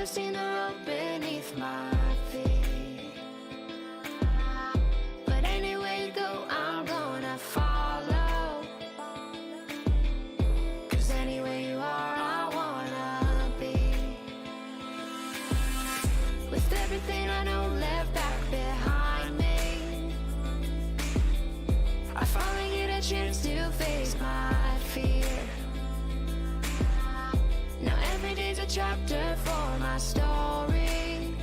seen the road beneath my feet. But anywhere you go, I'm gonna follow. 'Cause anywhere you are, I wanna be. With everything I know left back behind me, I finally get a chance to face my fear. Now every day's a chapter for my story.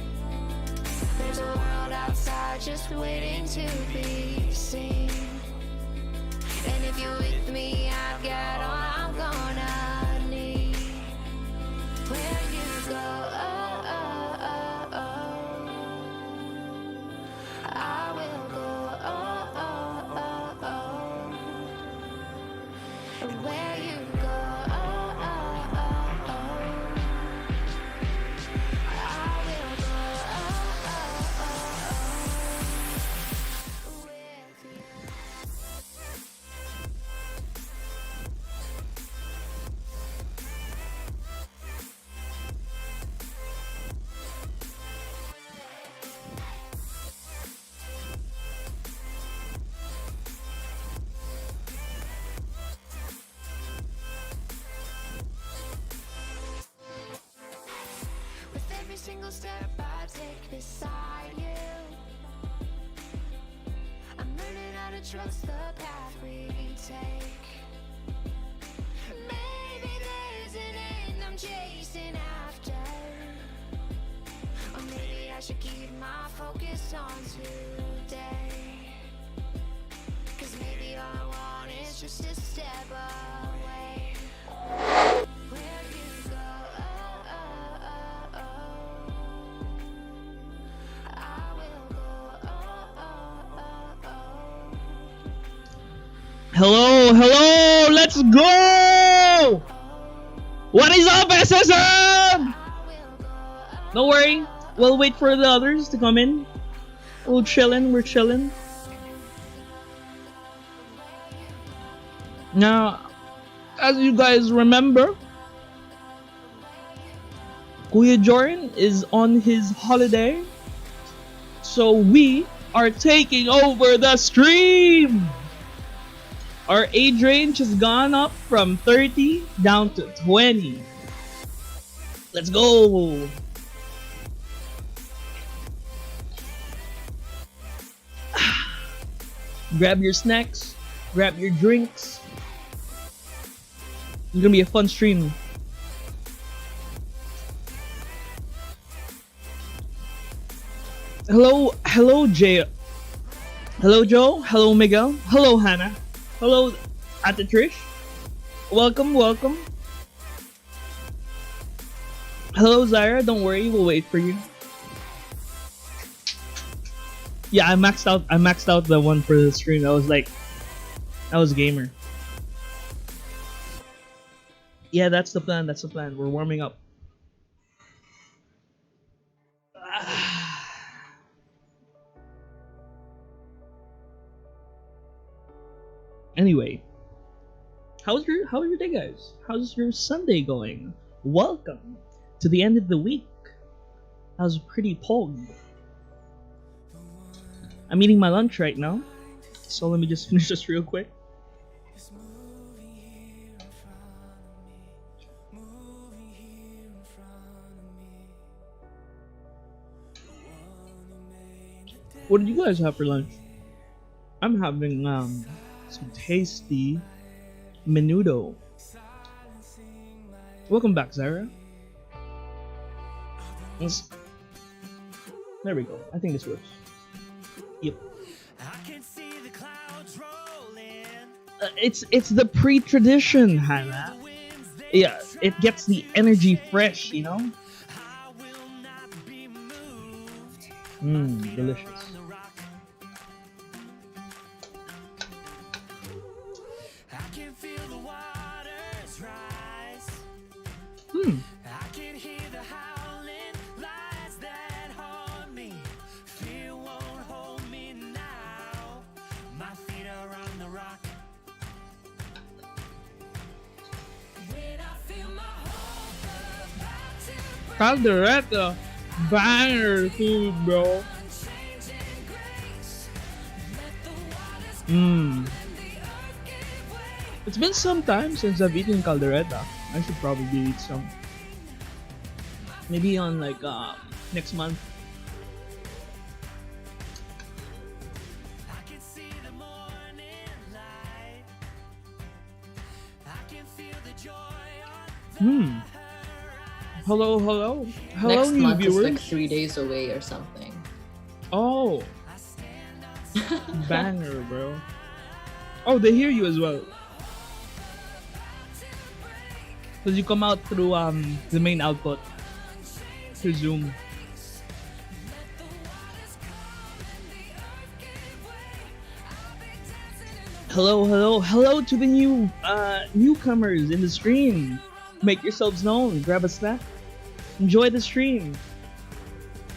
There's a world outside just waiting to be seen. And if you're with me, I've got all I'm gonna need. Where you go, I will go, where you go, single step I take beside you. I'm learning how to trust the path we take. Maybe there's an end I'm chasing after, or maybe I should keep my focus on today. 'Cause maybe all I want is just a step away. Where you go, Hello, let's go! What is up, SSM? Don't worry, we'll wait for the others to come in. We're chilling. Now, as you guys remember, Kuya Jordan is on his holiday, so we are taking over the stream. Our age range has gone up from 30 down to 20. Let's go. Grab your snacks, grab your drinks. It's gonna be a fun stream. Hello Jay. Hello Joe. Hello Miguel. Hello Hannah. Hello, Ate Trish. Welcome. Hello, Zyra. Don't worry, we'll wait for you. Yeah, I maxed out the one for the stream. I was gamer. Yeah, that's the plan. We're warming up. Anyway, how's your day, guys? How's your Sunday going? Welcome to the end of the week. That was pretty pog. I'm eating my lunch right now, so let me just finish this real quick. What did you guys have for lunch? I'm having some tasty menudo. Welcome back, Zara. There we go. I think this works. Yep. It's the pre-tradition, Hannah. Yeah, it gets the energy fresh, you know. Delicious. I can hear the howling lies that haunt me. Fear won't hold me now. My feet are on the rock. When I feel my hope about to break. Caldereta. Banger food, bro. Mmm. It's been some time since I've eaten caldereta. I should probably eat some. Maybe on like next month. Hmm. Hello, hello. Hello, Next new month viewers. is like 3 days away or something. Oh. Banger, bro. Oh, they hear you as well. Because you come out through the main output through Zoom. Hello, hello, hello to the newcomers in the stream. Make yourselves known. Grab a snack. Enjoy the stream.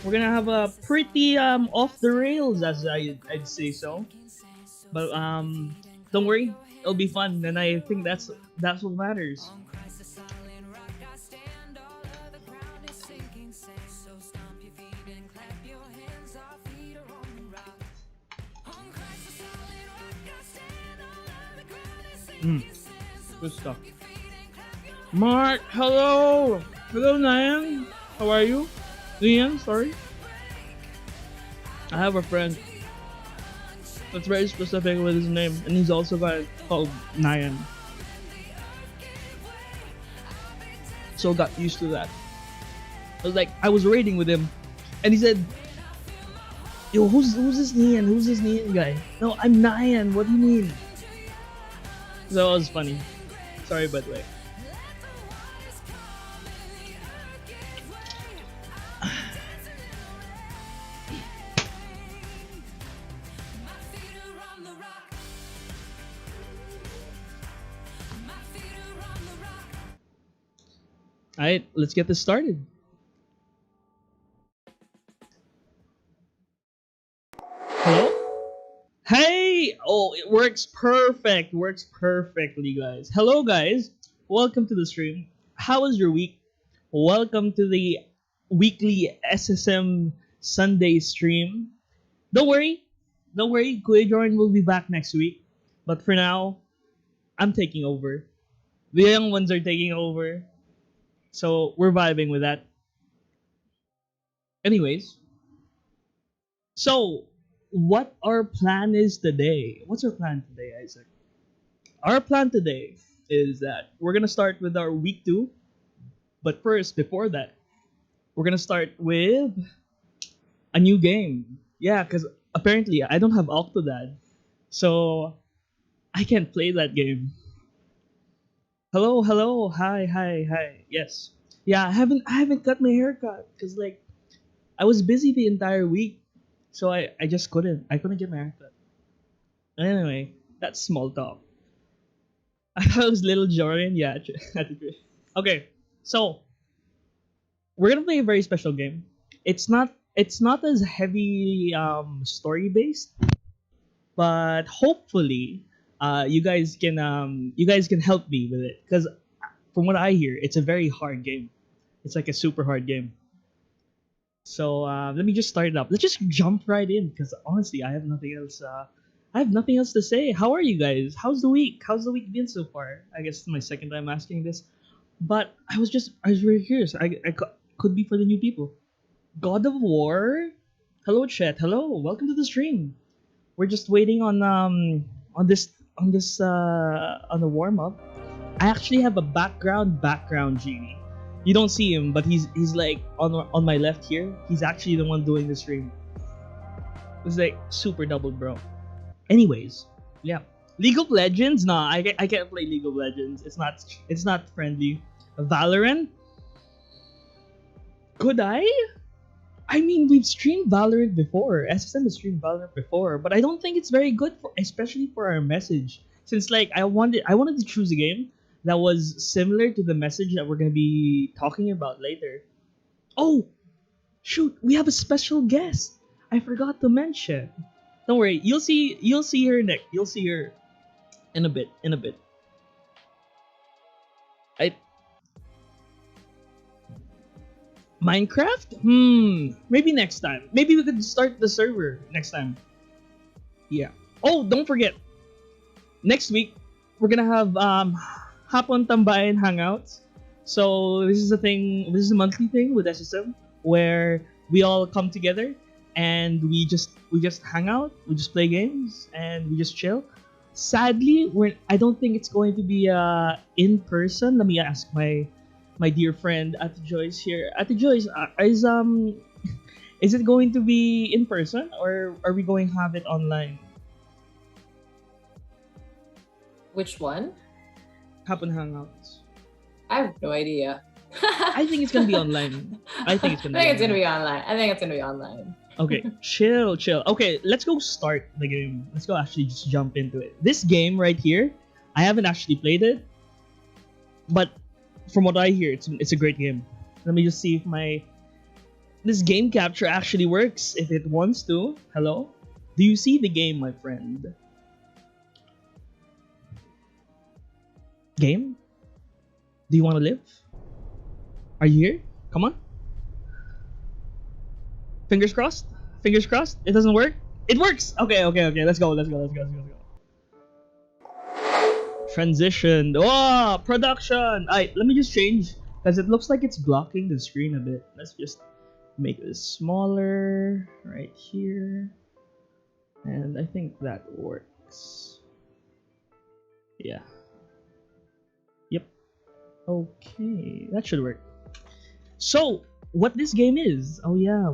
We're gonna have a pretty off the rails, as I'd say so. But don't worry, it'll be fun, and I think that's what matters. Good stuff. Mark, hello! Hello, Nian. How are you? Ian, sorry. I have a friend that's very specific with his name, and he's also called Nian. So got used to that. I was raiding with him, and he said, "Yo, who's this Nian? Who's this Nian guy?" No, I'm Nian. What do you mean? So it was funny. Sorry, by the way. Alright, let's get this started. Hello? Hey! Oh, it works perfect. Works perfectly, guys. Hello, guys. Welcome to the stream. How was your week? Welcome to the weekly SSM Sunday stream. Don't worry. Don't worry. Kuya Jordan will be back next week. But for now, I'm taking over. The young ones are taking over. So we're vibing with that. Anyways, so what our plan is today? What's our plan today, Isaac? Our plan today is that we're gonna start with our week 2. But first, before that, we're gonna start with a new game. Yeah, because apparently I don't have Octodad, so I can't play that game. Hello, hello, hi, hi, hi. Yes, yeah. I haven't cut my haircut because like I was busy the entire week, so I just couldn't get my haircut. Anyway, that's small talk. I thought it was little Jordan. Yeah, okay. So we're gonna play a very special game. It's not as heavy story based, but hopefully you guys can help me with it because from what I hear, it's a very hard game. It's like a super hard game. So let me just start it up. Let's just jump right in because honestly, I have nothing else. I have nothing else to say. How are you guys? How's the week? How's the week been so far? I guess it's my second time asking this, but I was very curious. Could be for the new people. God of War. Hello, chat. Hello, welcome to the stream. We're just waiting on this on the warm up. I actually have a background genie. You don't see him, but he's like on my left here. He's actually the one doing the stream. It's like super double, bro. Anyways, yeah. League of Legends? Nah, I can't play League of Legends. It's not friendly. Valorant? Could I? I mean, we've streamed Valorant before. SSM has streamed Valorant before, but I don't think it's very good for, especially for our message. Since like I wanted to choose a game that was similar to the message that we're gonna be talking about later. Oh, shoot, we have a special guest. I forgot to mention. Don't worry, you'll see her next. You'll see her in a bit. I Minecraft? Maybe next time. Maybe we could start the server next time. Yeah. Oh, don't forget. Next week, we're gonna have Hapon Tambayan Hangouts. So this is a thing. This is a monthly thing with SSM where we all come together and we just hang out. We just play games and we just chill. Sadly, I don't think it's going to be in person. Let me ask my dear friend Ate Joyce here. Ate Joyce, is it going to be in person or are we going to have it online? Which one? Hapon Hangouts. I have no idea. I think it's gonna be online. I think it's gonna be online. I think it's gonna be online. Okay, chill. Okay, let's go start the game. Let's go actually just jump into it. This game right here, I haven't actually played it, but from what I hear, it's a great game. Let me just see if this game capture actually works. If it wants to. Hello? Do you see the game, my friend? Game? Do you want to live? Are you here? Come on. Fingers crossed. Fingers crossed. It doesn't work. It works. Okay. Let's go. Transition. Oh, production. Alright, let me just change because it looks like it's blocking the screen a bit. Let's just make this smaller right here, and I think that works. Yeah. Yep. Okay, that should work. So, what this game is? Oh yeah,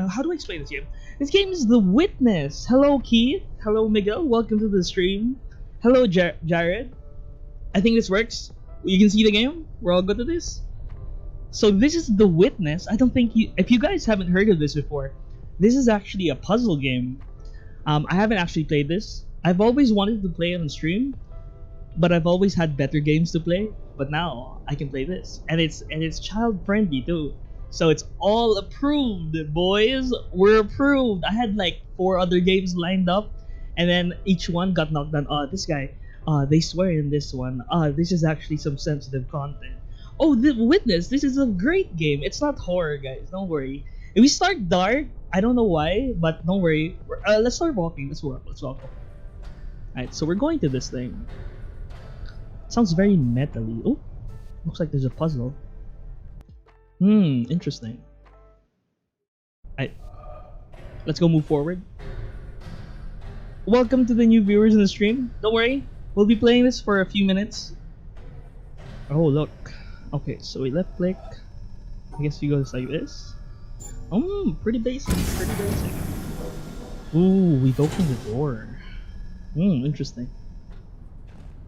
how do I explain this game? This game is The Witness. Hello, Keith. Hello, Miguel. Welcome to the stream. Hello, Jared. I think this works. You can see the game. We're all good to this. So this is The Witness. I don't think if you guys haven't heard of this before, this is actually a puzzle game. I haven't actually played this. I've always wanted to play it on stream, but I've always had better games to play. But now I can play this, and it's child friendly too. So it's all approved, boys. We're approved. I had like 4 other games lined up, and then each one got knocked down. This guy. They swear in this one. This is actually some sensitive content. Oh, The Witness. This is a great game. It's not horror, guys. Don't worry. If we start dark, I don't know why, but don't worry. Let's start walking. Let's walk. Alright, so we're going to this thing. Sounds very metally. Oh, looks like there's a puzzle. Interesting. Alright, let's go move forward. Welcome to the new viewers in the stream. Don't worry, we'll be playing this for a few minutes. Oh, look. Okay, so we left click. I guess we go just like this. Pretty basic. Ooh, we've opened the door. Interesting.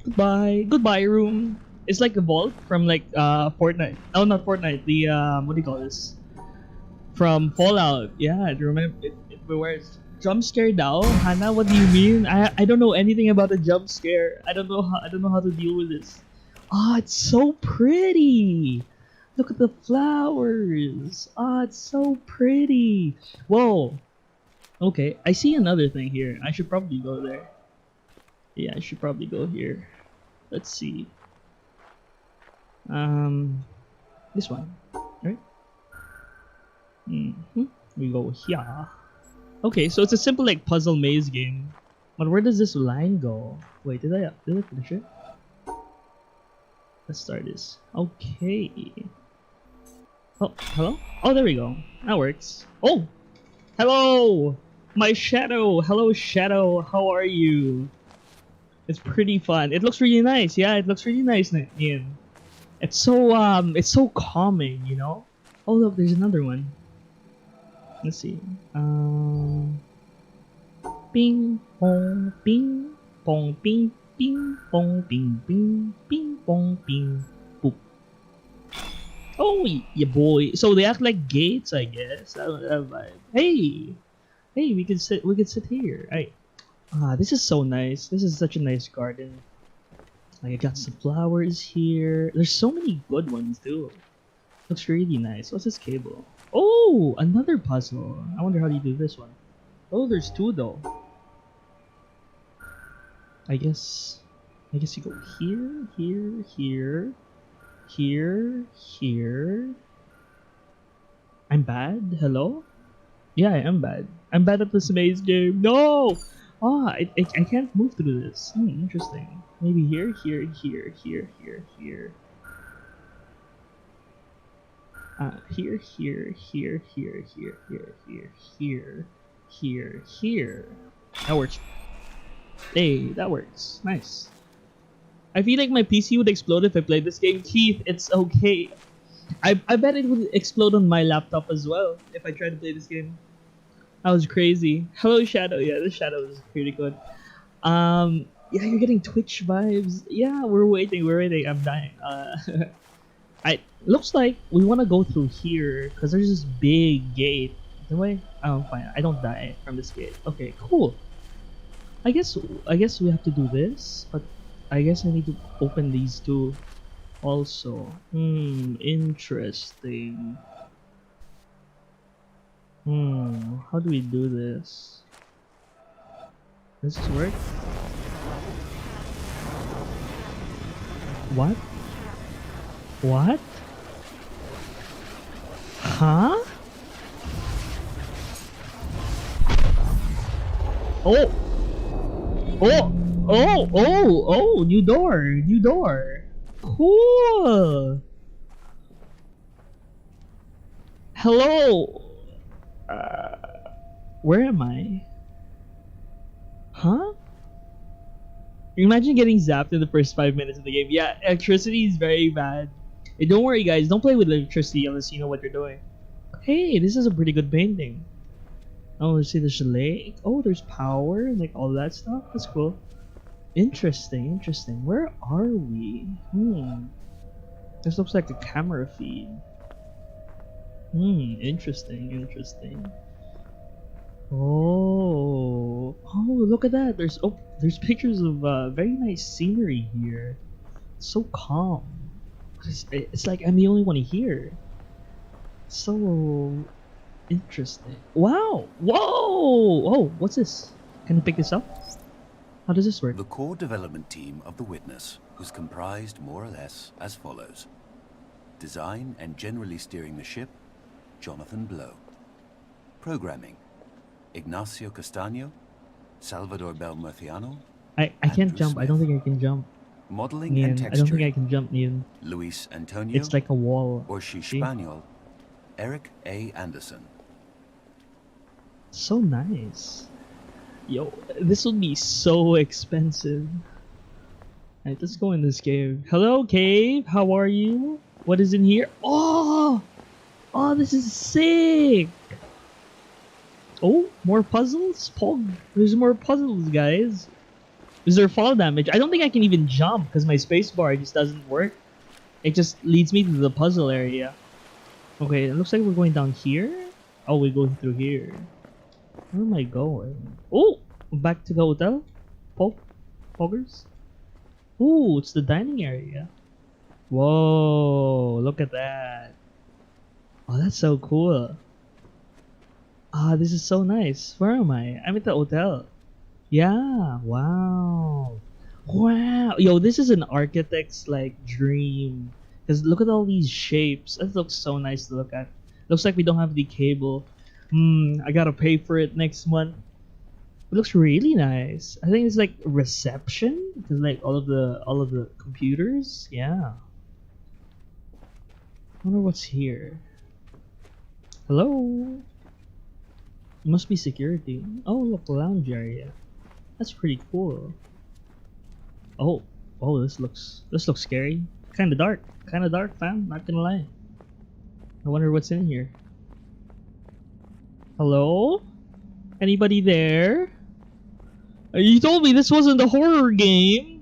Goodbye room. It's like a vault from like Fortnite. Oh, not Fortnite. The what do you call this? From Fallout. Yeah, I remember it where it's jump scare now. Hannah, what do you mean? I don't know anything about a jump scare. I don't know how to deal with this. It's so pretty. Look at the flowers. It's so pretty. Whoa. Okay, I see another thing here. I should probably go there. Yeah, I should probably go here. Let's see. This one, right? We go here. Okay, so it's a simple like puzzle maze game. But where does this line go? Wait, did I finish it? Let's start this. Okay. Oh, hello? Oh, there we go. That works. Oh! Hello! My shadow! Hello, shadow! How are you? It's pretty fun. It looks really nice. Yeah, it looks really nice, Ian. It's so calming, you know? Oh, look, there's another one. Let's see. Ping, pong, ping, pong, ping, ping, pong, ping, ping, ping, pong, ping, boop. Oh, yeah, boy. So they act like gates, I guess. Hey, we could sit here. This is so nice. This is such a nice garden. Like I got some flowers here. There's so many good ones too. Looks really nice. What's this cable? Oh, another puzzle. I wonder how do you do this one. Oh, there's 2 though. I guess you go here. I'm bad? Hello? Yeah, I am bad. I'm bad at this maze game. No! Oh, I can't move through this. Interesting. Maybe here, here, here, here, here, here. Here, here, here, here, here, here, here, here, here, here. That works. Hey, that works. Nice. I feel like my PC would explode if I played this game. Keith, it's okay. I bet it would explode on my laptop as well if I tried to play this game. That was crazy. Hello, Shadow. Yeah, this Shadow is pretty good. Yeah, you're getting Twitch vibes. Yeah, we're waiting. I'm dying. Looks like we want to go through here because there's this big gate. Anyway, oh, fine. I don't die from this gate. Okay, cool. I guess we have to do this, but I guess I need to open these two also. Interesting. How do we do this? Does this work? What? What? Huh? Oh! Oh! Oh! Oh! Oh! New door! New door! Cool! Hello! Where am I? Huh? Imagine getting zapped in the first 5 minutes of the game. Yeah, electricity is very bad. Hey, don't worry guys, don't play with electricity unless you know what you're doing. Hey, this is a pretty good painting. Oh, let's see, there's a lake. Oh, there's power and like all that stuff. That's cool. Interesting, interesting. Where are we? This looks like a camera feed. Interesting, interesting. Oh, look at that. There's pictures of very nice scenery here. It's so calm. It's like I'm the only one here. So interesting. Wow. Whoa. Oh, what's this? Can I pick this up? How does this work? The core development team of The Witness was comprised more or less as follows. Design and generally steering the ship, Jonathan Blow. Programming, Ignacio Castaño, Salvador Belmurciano. I can't jump. Smith. I don't think I can jump. Modeling Nian, and texturing, I don't think I can jump, Nian. Luis Antonio. It's like a wall. Orshi See? Spaniel, Eric A. Anderson. So nice. Yo, this would be so expensive. Alright, let's go in this cave. Hello, cave. How are you? What is in here? Oh, this is sick. Oh, more puzzles? Pog. There's more puzzles, guys. Is there fall damage? I don't think I can even jump because my spacebar just doesn't work. It just leads me to the puzzle area. Okay, it looks like we're going down here. Oh, we're going through here. Where am I going? Oh, back to the hotel. Poggers. Ooh, it's the dining area. Whoa, look at that. Oh, that's so cool. This is so nice. Where am I? I'm at the hotel. Yeah, wow. Wow. Yo, this is an architect's like dream. Because look at all these shapes. That looks so nice to look at. Looks like we don't have the cable. I gotta pay for it next month. It looks really nice. I think it's like reception because like all of the computers. Yeah. I wonder what's here. Hello. Must be security. Oh, look, lounge area. That's pretty cool. Oh, this looks scary. Kind of dark, fam. Not gonna lie. I wonder what's in here. Hello? Anybody there? You told me this wasn't a horror game.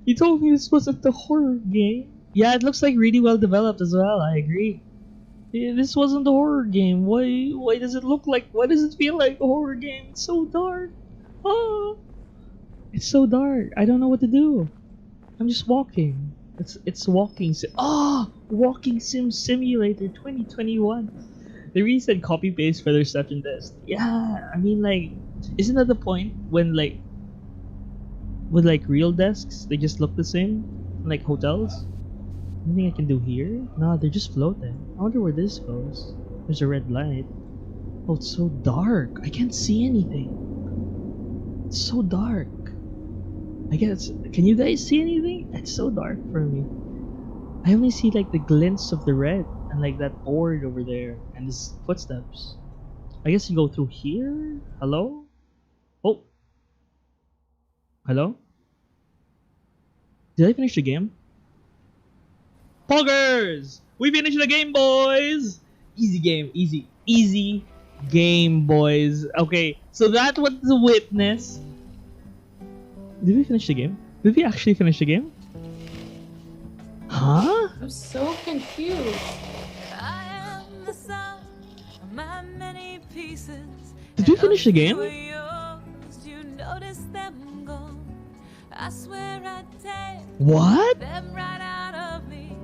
You told me this wasn't the horror game. Yeah, it looks like really well developed as well. I agree. Yeah, this wasn't a horror game. Why does it look like? Why does it feel like a horror game? It's so dark. Oh, it's so dark. I don't know what to do. I'm just walking. It's walking. Walking sim simulator 2021. They really said copy paste for their reception desk. Yeah, I mean like, isn't that the point when like, with like real desks they just look the same, like hotels? Anything I can do here? No, they're just floating. I wonder where this goes. There's a red light. Oh, it's so dark. I can't see anything. It's so dark. I guess. Can you guys see anything? It's so dark for me. I only see like the glints of the red and like that board over there and his footsteps. I guess you go through here. Hello? Oh. Hello? Did I finish the game? Poggers! We finished the game, boys! Easy game, easy game, boys. Okay, so that was the witness. Did we finish the game? Did we actually finish the game? Huh? I'm so confused. I am the sum of my many pieces. Did we finish the game? You notice them gone. I swear I'd take What? them right out of me,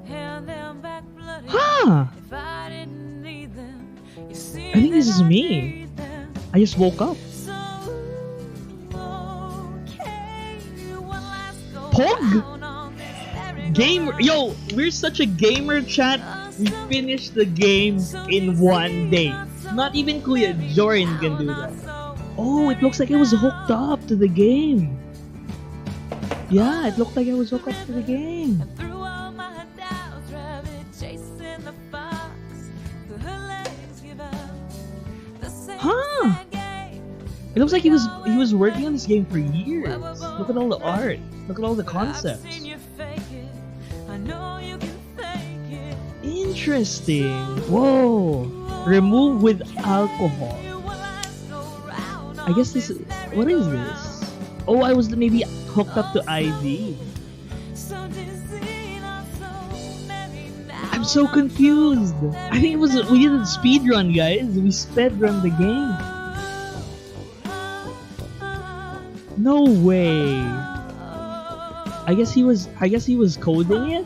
hand them back bloody. Huh? If I didn't need them, you see I think this that is I me. need them. I just woke up. So, okay, one last go Pog? round on this merry-go-round. Gamer, yo, we're such a gamer chat. We finished the game in one day. Not even Kuya Jorin can do that. Oh, it looks like I was hooked up to the game. Yeah, it looked like I was hooked up to the game. Through all my doubts, rabbit chasing the fox, till her legs give up. The same Huh? game. It looks like he was working on this game for years. Look at all the art. Look at all the I've concepts. seen you fake it. I know you can fake it. Interesting. Whoa. Remove with alcohol. One last go round I guess this is... What is this? Oh, I was maybe hooked up to IV. so dizzy, not so merry now. I'm so confused. I think it was... We did a speed run, guys. We sped run the game. No way. I guess he was coding it?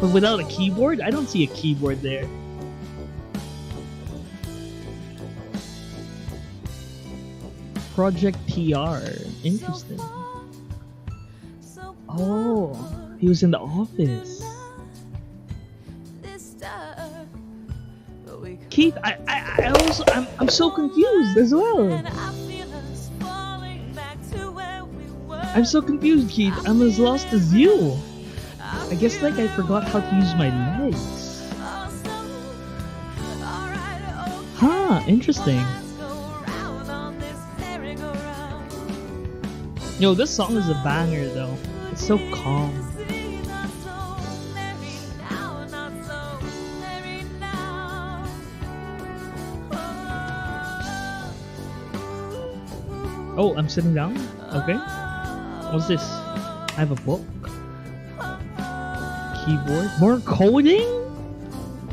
But without a keyboard? I don't see a keyboard there. Project TR. Interesting. Oh, he was in the office. Keith, I'm so confused as well. I'm so confused, Keith. I'm as lost as you. I guess like I forgot how to use my legs. Huh, interesting. Yo, this song is a banger though. It's so calm. Oh, I'm sitting down? Okay. What's this? I have a book. Keyboard. More coding?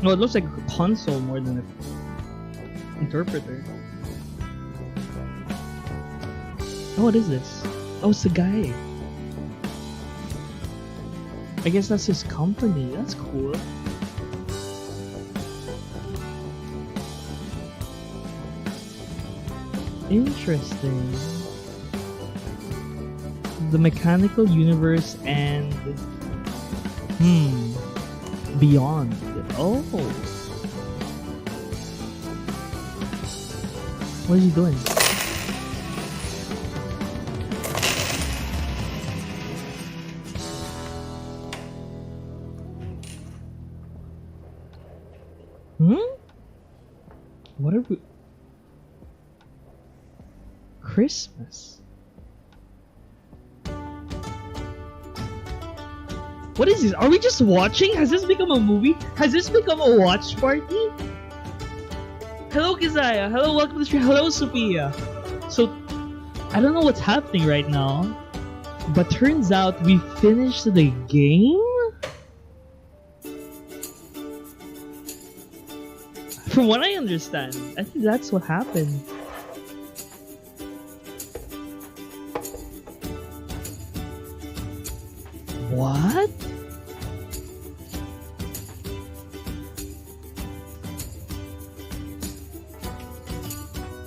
No, it looks like a console more than an interpreter. Oh, what is this? Oh, it's the guy. I guess that's his company. That's cool. Interesting. The mechanical universe and beyond. Oh, what is he doing? What are we? Christmas. What is this? Are we just watching? Has this become a movie? Has this become a watch party? Hello, Kizaya. Hello, welcome to the stream. Hello, Sophia. So, I don't know what's happening right now, but turns out we finished the game? From what I understand, I think that's what happened. What?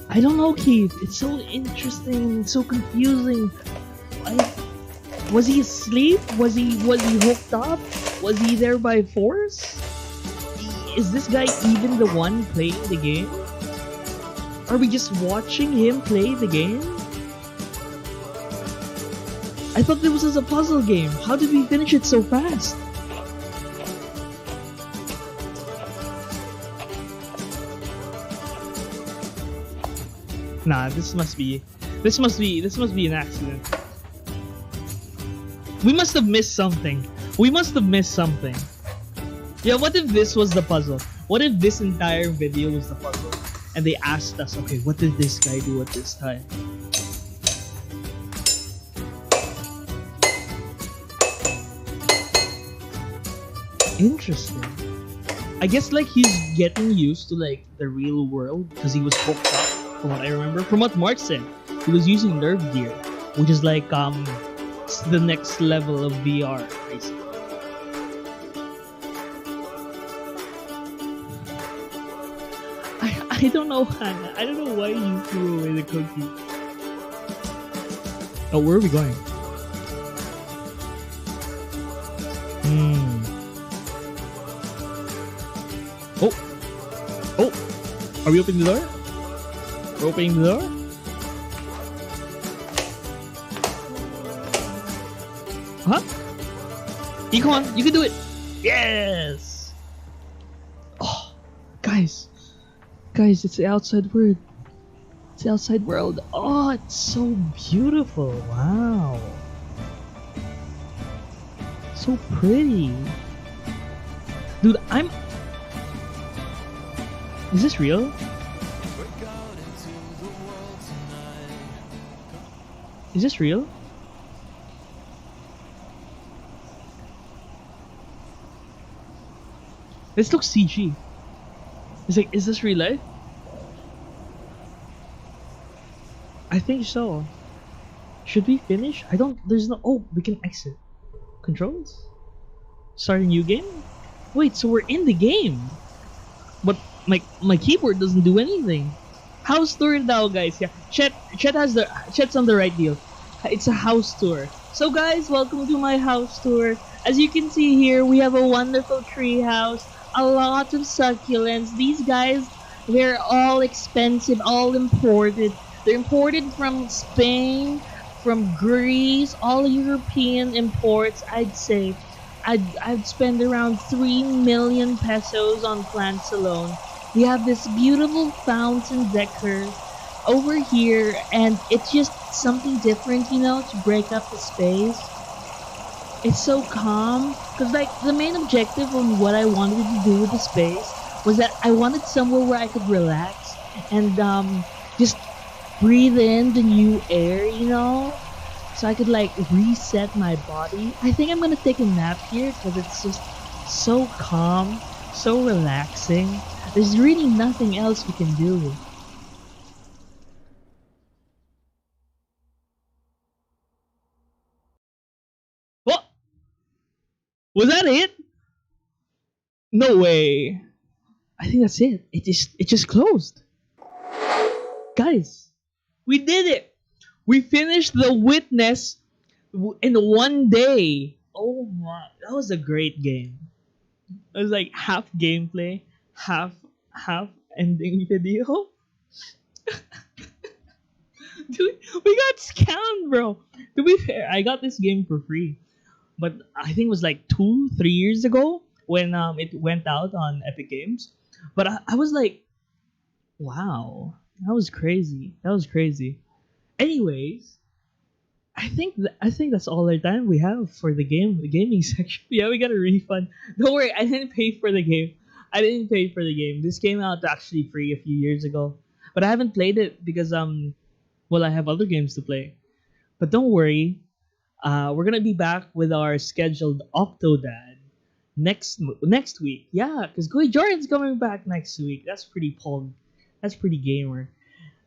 I don't know, Keith. It's so interesting, so confusing. Was he asleep? Was he hooked up? Was he there by force? is this guy even the one playing the game? Are we just watching him play the game? I thought this was a puzzle game. How did we finish it so fast? Nah, this must be an accident. We must have missed something. Yeah, what if this was the puzzle? What if this entire video was the puzzle? And they asked us, okay, what did this guy do at this time? Interesting. I guess like he's getting used to like the real world because he was hooked up, from what I remember. From what Mark said, he was using nerve gear, which is like the next level of VR, basically. I don't know, Hannah. I don't know why you threw away the cookie. Oh, where are we going? Oh! Are we opening the door? We're opening the door? Huh? You come on, you can do it! Yes! Oh, guys, it's the outside world. It's the outside world. Oh, it's so beautiful. Wow. So pretty. Dude, Is this real? Is this real? This looks CG. It's like, is this real life? I think so. Should we finish? Oh, we can exit. Controls? Start a new game? Wait, so we're in the game. But my keyboard doesn't do anything. House tour now, guys. Yeah, Chet's on the right deal. It's a house tour. So guys, welcome to my house tour. As you can see here, we have a wonderful tree house, a lot of succulents. These guys, they're all expensive, all imported. They're imported from Spain, from Greece, all European imports. I'd say I'd spend around 3 million pesos on plants alone. We have this beautiful fountain decor over here, and it's just something different, you know, to break up the space. It's so calm, because like the main objective on what I wanted to do with the space was that I wanted somewhere where I could relax and just breathe in the new air, you know, so I could like reset my body. I think I'm gonna take a nap here because it's just so calm, so relaxing. There's really nothing else we can do. What? Was that it? No way. I think that's it. It just closed. Guys, we did it. We finished The Witness in one day. Oh my, that was a great game. It was like half gameplay, half ending video. Dude, we got scammed, bro. To be fair, I got this game for free, but I think it was like 2-3 years ago when it went out on Epic Games. But I was like, wow, that was crazy. Anyways, I think that's all our time we have for the gaming section. Yeah, we got a refund. Don't worry, I didn't pay for the game. This came out actually free a few years ago, but I haven't played it because I have other games to play. But don't worry, we're gonna be back with our scheduled Octodad next week. Yeah, because Goy Jordan's coming back next week. That's pretty pog. That's pretty gamer.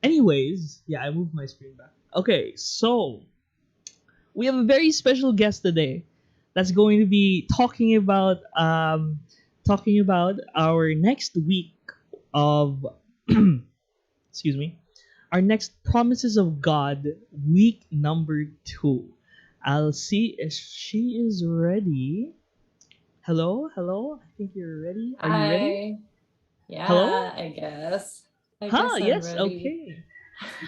Anyways, yeah, I moved my screen back. Okay, so we have a very special guest today that's going to be talking about our next week of excuse me, our next Promises of God week number 2. I'll see if she is ready. Hello, hello. I think you're ready. Are you ready? I, Hello? yeah, I guess. I Huh? guess I'm Yes. ready. Okay.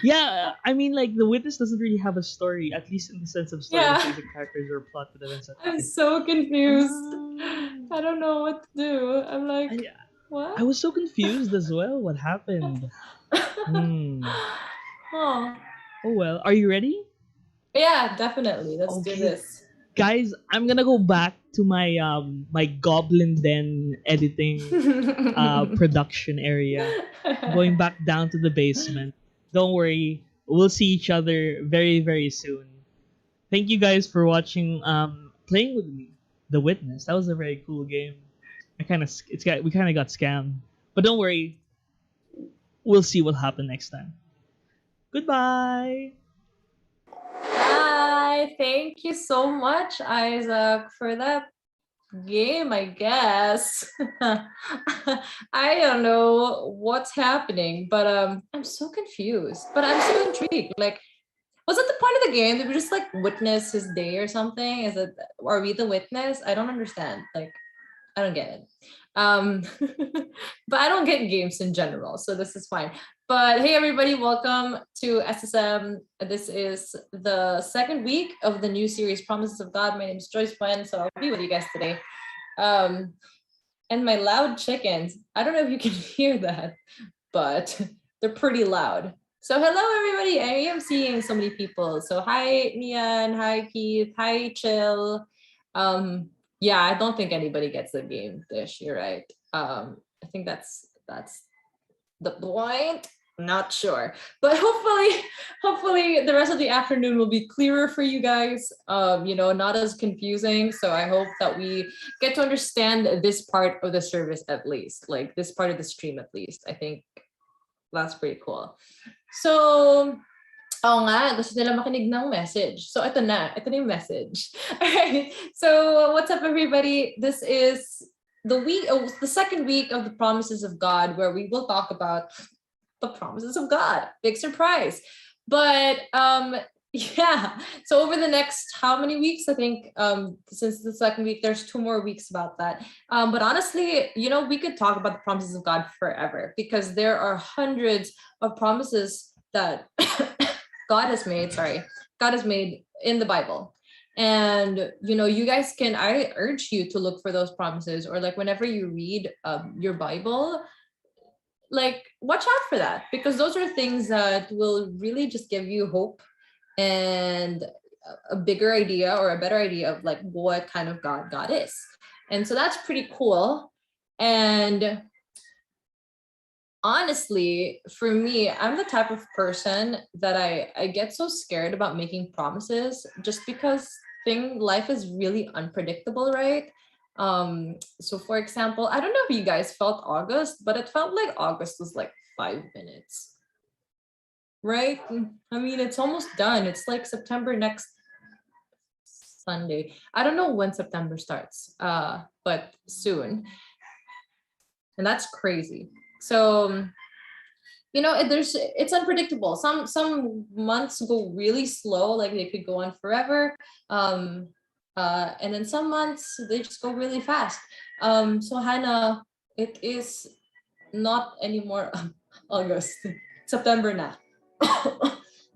Yeah. I mean, like the witness doesn't really have a story, at least in the sense of story, like Yeah, basic characters or plot with events that I'm happen. so confused. Ah. I don't know what to do. I'm like, I I what? was so confused as well. What happened? Hmm. Oh, Oh well. Are you ready? yeah, definitely. Let's do Okay, this. guys. I'm gonna go back to my Goblin Den editing production area. Going back down to the basement. Don't worry. We'll see each other very very soon. Thank you guys for watching playing with me. The Witness. That was a very cool game. We kind of got scammed. But don't worry. We'll see what happens next time. Goodbye. Hi, thank you so much, Isaac, for that game, I guess. I don't know what's happening, but I'm so confused. But I'm so intrigued. Like, was it the point of the game? Did we just like witness his day or something? Is it, are we the witness? I don't understand. Like, I don't get it. Um, but I don't get games in general, so this is fine. But hey, everybody, welcome to SSM. This is the second week of the new series, Promises of God. My name is Joyce Buen, so I'll be with you guys today. Um, and my loud chickens, I don't know if you can hear that, but they're pretty loud. So hello, everybody. I am seeing so many people. So hi, Nian. Hi, Keith. Hi, Chill. Um, yeah, I don't think anybody gets the game dish. You're right. I think that's the point. Not sure, but hopefully the rest of the afternoon will be clearer for you guys. Not as confusing. So I hope that we get to understand this part of the service, at least, like this part of the stream at least. I think that's pretty cool. So, oo nga, gusto nila makinig ng message. So, ito na yung message. All right. So, what's up, everybody? This is the second week of the Promises of God, where we will talk about the promises of God. Big surprise. But yeah. So over the next how many weeks? I think since the second week, there's 2 more weeks about that. But honestly, we could talk about the promises of God forever, because there are hundreds of promises that God has made. God has made in the Bible. And you guys can, I urge you to look for those promises, or like whenever you read your Bible, like watch out for that, because those are things that will really just give you hope and a bigger idea, or a better idea of like what kind of God is. And so that's pretty cool. And honestly, for me, I'm the type of person that I get so scared about making promises, just because life is really unpredictable, right? So for example, I don't know if you guys felt August, but it felt like August was like 5 minutes, right? I mean, it's almost done. It's like September next Sunday. I don't know when September starts, but soon. And that's crazy. So it's unpredictable. Some months go really slow, like they could go on forever. And then some months they just go really fast. So Hannah, it is not anymore August, September now.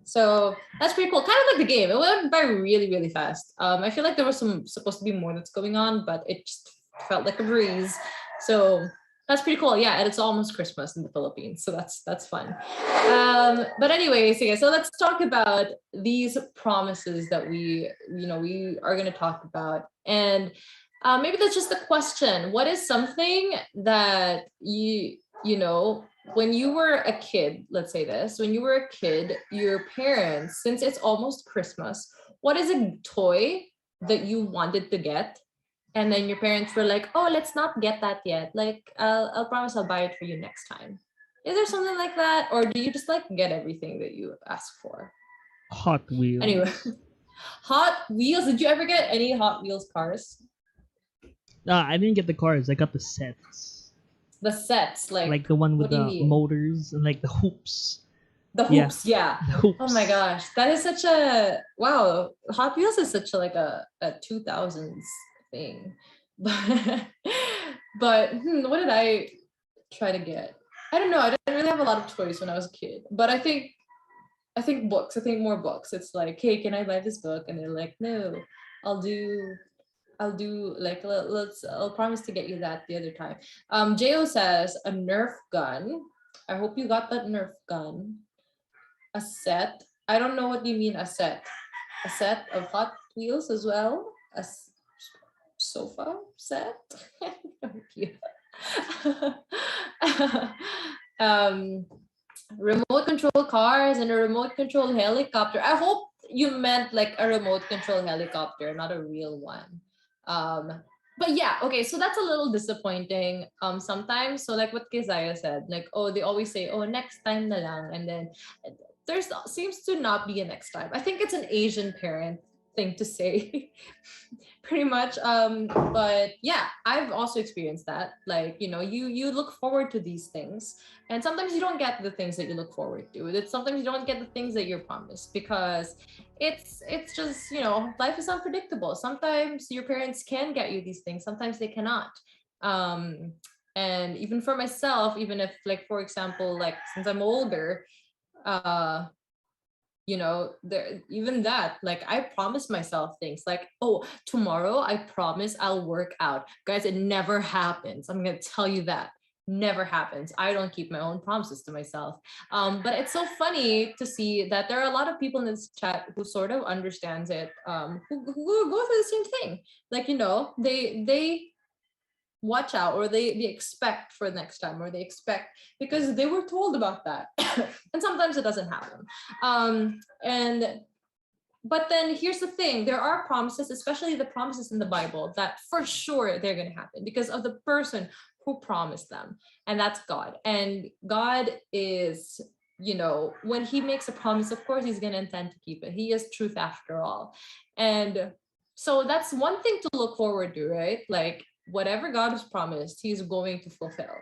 So that's pretty cool. Kind of like the game. It went by really, really fast. I feel like there was supposed to be more that's going on, but it just felt like a breeze. So that's pretty cool. Yeah, and it's almost Christmas in the Philippines, so that's fun. But anyways, okay, so let's talk about these promises that we are going to talk about. And maybe that's just the question. What is something that when you were a kid, let's say this, when you were a kid, your parents, since it's almost Christmas, what is a toy that you wanted to get? And then your parents were like, oh, let's not get that yet. Like, I'll promise I'll buy it for you next time. Is there something like that? Or do you just like get everything that you ask for? Hot Wheels. Anyway, Hot Wheels. Did you ever get any Hot Wheels cars? I didn't get the cars. I got the sets. The sets, Like the one with what do you the mean? motors and like the hoops. The hoops, yeah. The hoops. Oh my gosh, that is such a wow. Hot Wheels is such a 2000s thing. but what did I try to get? I don't know. I didn't really have a lot of choice when I was a kid, but I think books. I think more books. It's like, hey, can I buy this book? And they're like, no, I'll do like I'll promise to get you that the other time. Jo says a Nerf gun. I hope you got that Nerf gun. A set. I don't know what you mean, a set. A set of Hot Wheels as well. Sofa set. Remote control cars and a remote control helicopter. I hope you meant like a remote control helicopter, not a real one. But yeah, okay, so that's a little disappointing sometimes. So like what Keziah said, like, oh, they always say, oh, next time na lang, and then there seems to not be a next time. I think it's an Asian parent thing to say. Pretty much. But yeah, I've also experienced that. Like, you look forward to these things, and sometimes you don't get the things that you look forward to. Sometimes you don't get the things that you're promised, because it's just, life is unpredictable. Sometimes your parents can get you these things, sometimes they cannot. And even for myself, even if, like, for example, like, since I'm older, there, even that, like, I promise myself things like, oh, tomorrow I promise I'll work out. Guys, it never happens. I'm gonna tell you that. Never happens. I don't keep my own promises to myself. But it's so funny to see that there are a lot of people in this chat who sort of understands it, who go through the same thing. Like, they watch out, or they expect for next time, or they expect because they were told about that. And sometimes it doesn't happen. But then here's the thing, there are promises, especially the promises in the Bible, that for sure they're going to happen because of the person who promised them, and that's God. And God is, when he makes a promise, of course he's going to intend to keep it. He is truth after all. And so that's one thing to look forward to, right? Like, whatever God has promised, he's going to fulfill.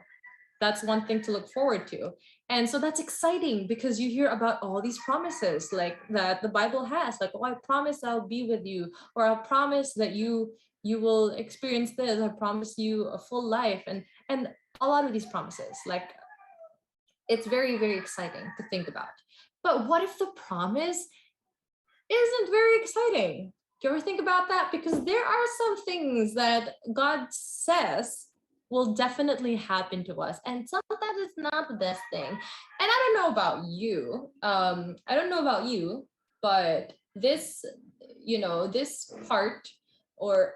That's one thing to look forward to. And so that's exciting because you hear about all these promises like that the Bible has, like, oh, I promise I'll be with you, or I'll promise that you will experience this, I promise you a full life, and a lot of these promises, like, it's very, very exciting to think about. But what if the promise isn't very exciting? Do you ever think about that? Because there are some things that God says will definitely happen to us, and sometimes it's not the best thing. And I don't know about you, but this, this part, or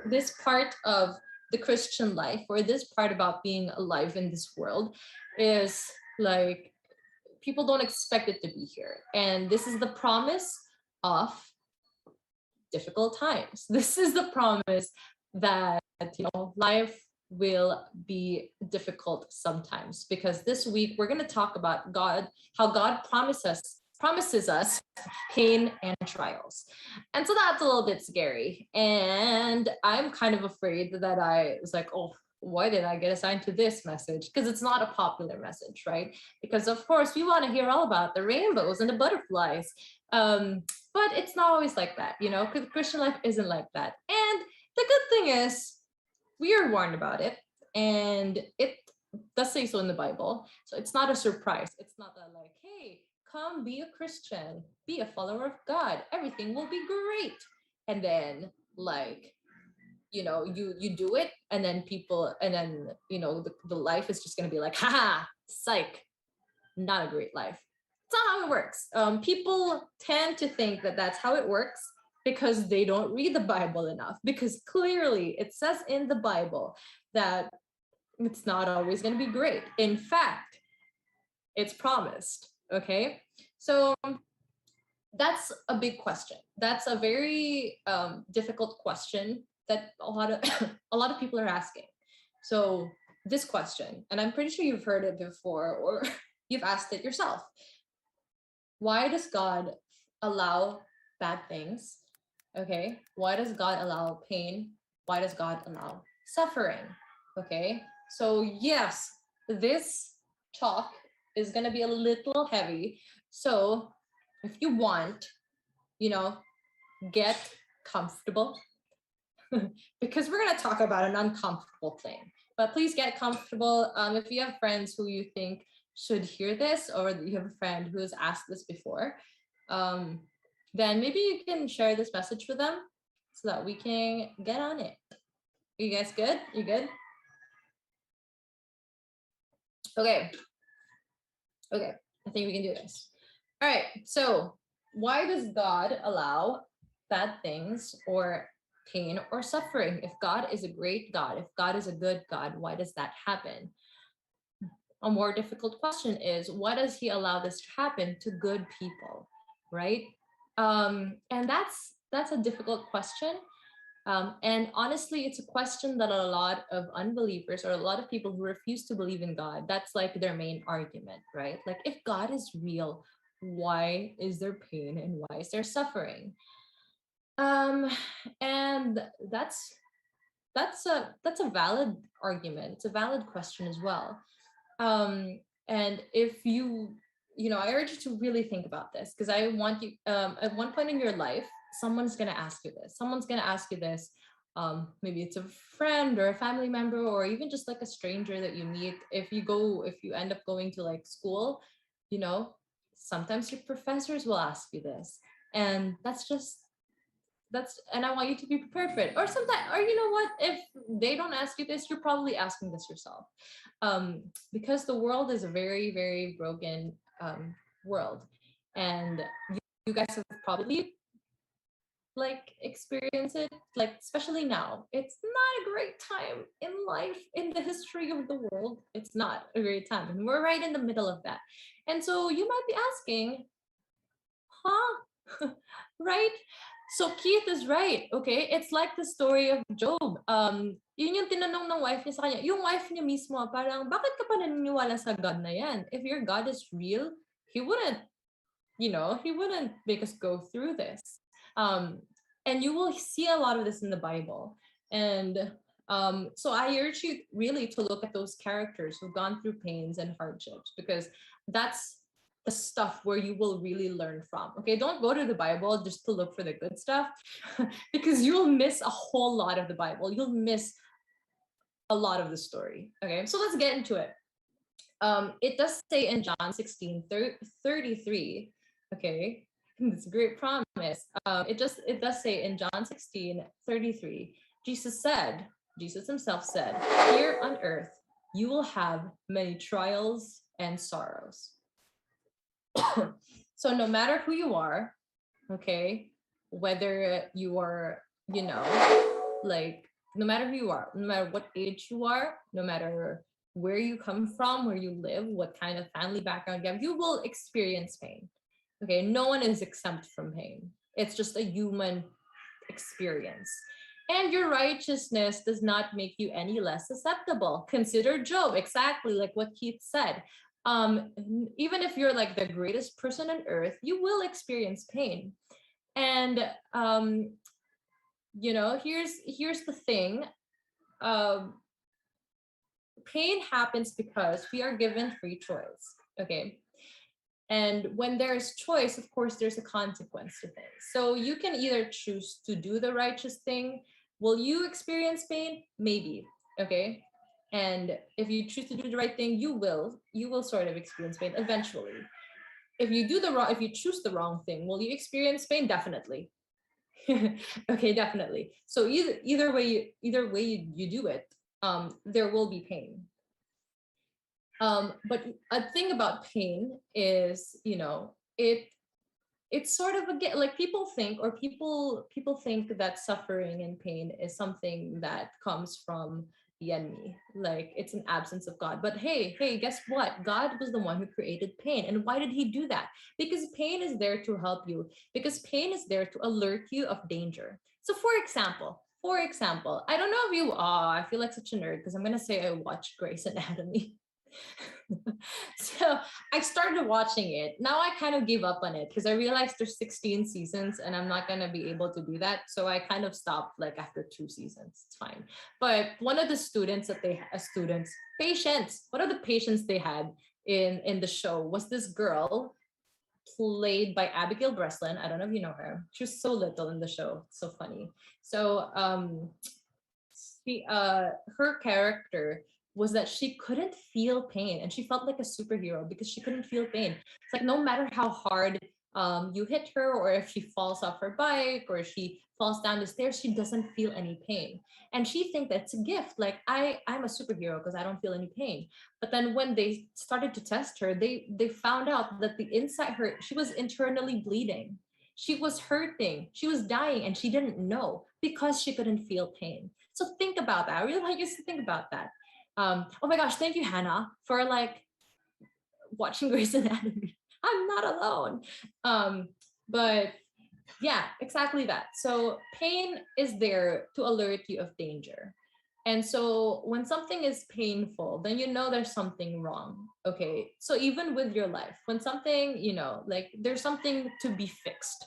this part of the Christian life, or this part about being alive in this world, is like, people don't expect it to be here. And this is the promise of difficult times. This is the promise that, life will be difficult sometimes, because this week we're going to talk about God, how God promises us pain and trials. And so that's a little bit scary. And I'm kind of afraid that I was like, oh, why did I get assigned to this message? Because it's not a popular message, right? Because of course we want to hear all about the rainbows and the butterflies. But it's not always like that, because Christian life isn't like that. And the good thing is, we are warned about it, and it does say so in the Bible. So it's not a surprise. It's not that, like, hey, come be a Christian, be a follower of God, everything will be great. And then, like, you do it, and then the life is just going to be like, haha, psych, not a great life. It's not how it works. People tend to think that that's how it works because they don't read the Bible enough, because clearly it says in the Bible that it's not always going to be great. In fact, it's promised. Okay, so that's a big question. That's a very difficult question that a lot of people are asking. So this question, and I'm pretty sure you've heard it before, or you've asked it yourself: why does God allow bad things? Okay, why does God allow pain? Why does God allow suffering? Okay, so yes, this talk is gonna be a little heavy. So if you want, get comfortable, because we're going to talk about an uncomfortable thing. But please get comfortable. If you have friends who you think should hear this, or you have a friend who has asked this before, then maybe you can share this message with them so that we can get on it. Are you guys good? You good? Okay. Okay, I think we can do this. All right, so why does God allow bad things or pain or suffering? If God is a great God, if God is a good God, why does that happen? A more difficult question is, why does he allow this to happen to good people, right? And that's a difficult question. And honestly, it's a question that a lot of unbelievers or a lot of people who refuse to believe in God, that's like their main argument, right? Like, if God is real, why is there pain and why is there suffering? And that's a valid argument. It's a valid question as well. And if I urge you to really think about this, because I want you, at one point in your life, someone's going to ask you this. Someone's going to ask you this. Maybe it's a friend or a family member, or even just like a stranger that you meet. If you end up going to like school, sometimes your professors will ask you this. And and I want you to be prepared for it. Or sometimes, or you know what, if they don't ask you this, you're probably asking this yourself. Because the world is a very, very broken world. And you guys have probably like experienced it, like especially now. It's not a great time in life, in the history of the world. It's not a great time. And we're right in the middle of that. And so you might be asking, huh? Right? So Keith is right, okay? It's like the story of Job. Yun yung tinanong ng wife niya sa kanya. Yung wife niya mismo, parang, bakit ka pa naniniwala sa God na yan? If your God is real, he wouldn't make us go through this. And you will see a lot of this in the Bible. And so I urge you really to look at those characters who've gone through pains and hardships, because that's the stuff where you will really learn from. Okay, don't go to the Bible just to look for the good stuff, because you'll miss a whole lot of the Bible. You'll miss a lot of the story. Okay, so let's get into it. It does say in John 16:33. Okay, it's a great promise. It does say in John 16:33. Jesus himself said, "Here on earth you will have many trials and sorrows." So no matter who you are, okay, whether you are, like, no matter who you are, no matter what age you are, no matter where you come from, where you live, what kind of family background you have, you will experience pain. Okay, no one is exempt from pain. It's just a human experience. And your righteousness does not make you any less susceptible. Consider Job, exactly like what Keith said. Even if you're like the greatest person on earth, you will experience pain. And here's the thing. Pain happens because we are given free choice. Okay. And when there's choice, of course, there's a consequence to things. So you can either choose to do the righteous thing. Will you experience pain? Maybe. Okay. And if you choose to do the right thing, you will sort of experience pain eventually. If you choose the wrong thing, will you experience pain? Definitely. Okay, definitely. So either way you do it, there will be pain. But a thing about pain is, it's sort of like people think that suffering and pain is something that comes from the enemy, like it's an absence of God. But hey, guess what? God was the one who created pain. And why did he do that? Because pain is there to help you, because pain is there to alert you of danger. So for example, I don't know if you I feel like such a nerd because I'm gonna say I watched Grey's Anatomy. So I started watching it. Now I kind of gave up on it because I realized there's 16 seasons and I'm not going to be able to do that. So I kind of stopped like after 2 seasons. It's fine. But one of the patients they had in the show was this girl played by Abigail Breslin. I don't know if you know her. She was so little in the show. So funny. So her character was that she couldn't feel pain, and she felt like a superhero because she couldn't feel pain. It's like no matter how hard you hit her, or if she falls off her bike, or she falls down the stairs, she doesn't feel any pain. And she thinks that's a gift. Like I'm a superhero because I don't feel any pain. But then when they started to test her, they found out that the inside her, she was internally bleeding. She was hurting. She was dying, and she didn't know because she couldn't feel pain. So think about that. I really want you to think about that. Oh my gosh, thank you, Hannah, for like watching Grey's Anatomy. I'm not alone. But yeah, exactly that. So pain is there to alert you of danger. And so when something is painful, then you know there's something wrong. Okay. So even with your life, when something, like there's something to be fixed,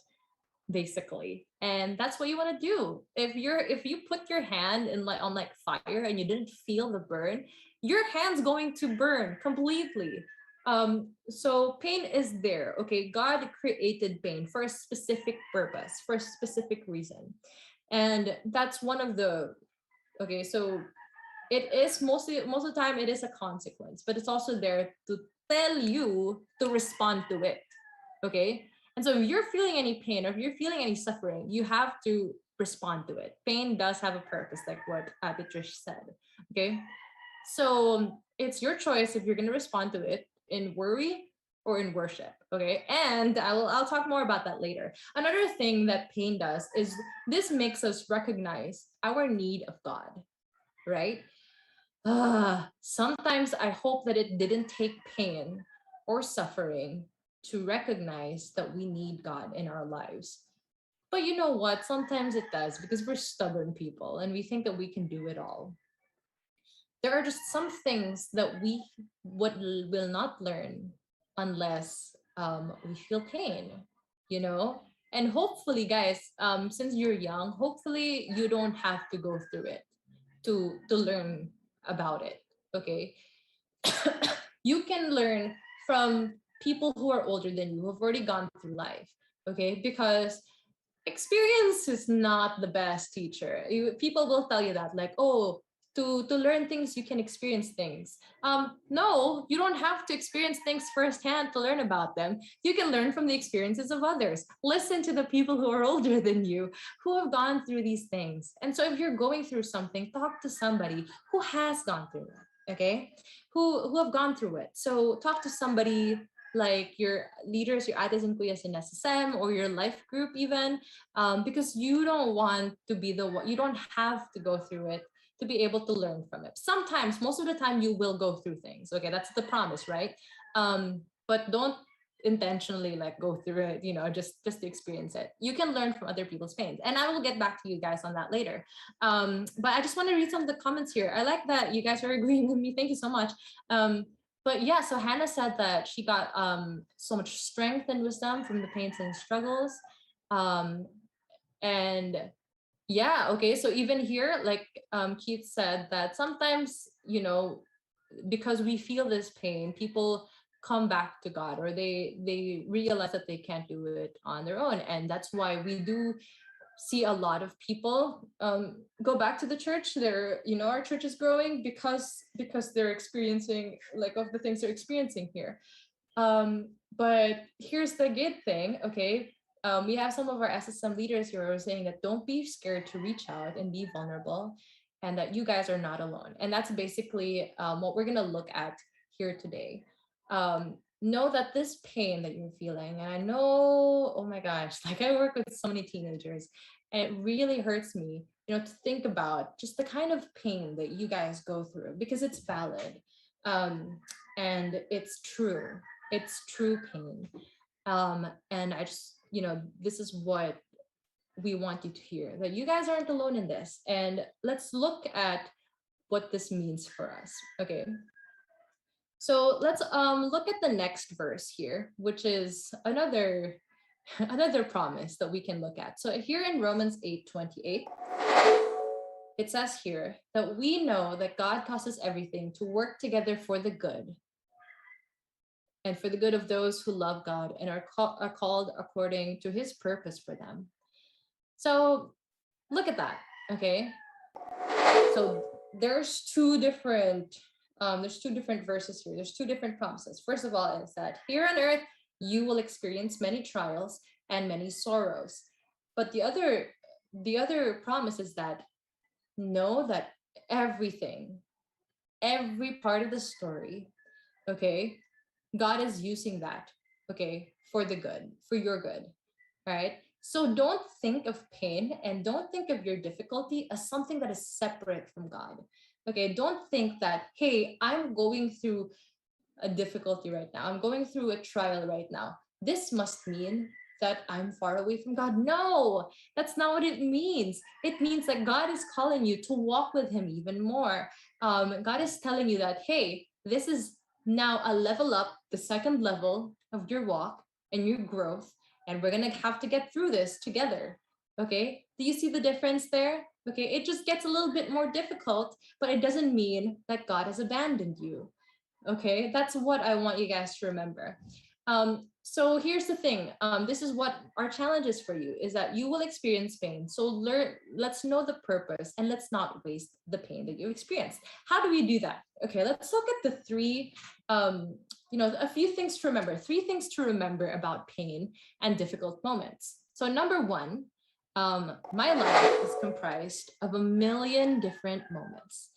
basically. And that's what you want to do. If you put your hand in like on like fire and you didn't feel the burn, your hand's going to burn completely. So pain is there. Okay, God created pain for a specific purpose, for a specific reason. And that's one of the, okay, so it is most of the time it is a consequence, but it's also there to tell you to respond to it. Okay. And so if you're feeling any pain, or if you're feeling any suffering, you have to respond to it. Pain does have a purpose, like what Trish said. Okay. So it's your choice if you're going to respond to it in worry or in worship. Okay. And I'll talk more about that later. Another thing that pain does is this makes us recognize our need of God, right? Sometimes I hope that it didn't take pain or suffering to recognize that we need God in our lives. But you know what? Sometimes it does, because we're stubborn people and we think that we can do it all. There are just some things that we will not learn unless we feel pain, And hopefully, guys, since you're young, hopefully you don't have to go through it to learn about it. Okay. You can learn from people who are older than you, who've already gone through life. Okay, because experience is not the best teacher. People will tell you that, like, oh, to learn things, you can experience things. No, you don't have to experience things firsthand to learn about them. You can learn from the experiences of others. Listen to the people who are older than you, who have gone through these things. And so if you're going through something, talk to somebody who has gone through it, okay? Who have gone through it. So talk to somebody like your leaders, your ates and kuyas in SSM, or your life group even, because you don't want to be the one, you don't have to go through it to be able to learn from it. Sometimes, most of the time, you will go through things. Okay, that's the promise, right? But don't intentionally like go through it, just to experience it. You can learn from other people's pains, and I will get back to you guys on that later. But I just want to read some of the comments here. I like that you guys are agreeing with me. Thank you so much. But yeah, so Hannah said that she got so much strength and wisdom from the pains and struggles. And yeah, okay, so even here, like Keith said, that sometimes, because we feel this pain, people come back to God, or they realize that they can't do it on their own. And that's why we do see a lot of people go back to the church. They're, our church is growing because they're experiencing like of the things they're experiencing here. But here's the good thing, okay? We have some of our SSM leaders who are saying that don't be scared to reach out and be vulnerable, and that you guys are not alone. And that's basically what we're gonna look at here today. Know that this pain that you're feeling, and I know, oh my gosh, like I work with so many teenagers, and it really hurts me, to think about just the kind of pain that you guys go through, because it's valid, and it's true pain. And I just, this is what we want you to hear, that you guys aren't alone in this. And let's look at what this means for us. Okay. So let's look at the next verse here, which is another promise that we can look at. So here in Romans 8:28, it says here that we know that God causes everything to work together for the good and for the good of those who love God and are called according to his purpose for them. So look at that, okay? So there's two different verses here. There's two different promises. First of all, is that here on earth you will experience many trials and many sorrows. But the other promise is that know that everything, every part of the story, okay, God is using that, okay, for the good, for your good, right? So don't think of pain and don't think of your difficulty as something that is separate from God. Okay, don't think that, hey, I'm going through a difficulty right now. I'm going through a trial right now. This must mean that I'm far away from God. No, that's not what it means. It means that God is calling you to walk with him even more. God is telling you that, hey, this is now a level up, the second level of your walk and your growth, and we're gonna have to get through this together. Okay, do you see the difference there? Okay, it just gets a little bit more difficult, but it doesn't mean that God has abandoned you. Okay, that's what I want you guys to remember. So here's the thing. This is what our challenge is for you, is that you will experience pain. So let's know the purpose and let's not waste the pain that you experienced. How do we do that? Okay, let's look at the three, a few things to remember, 3 things to remember about pain and difficult moments. So number 1, my life is comprised of a million different moments.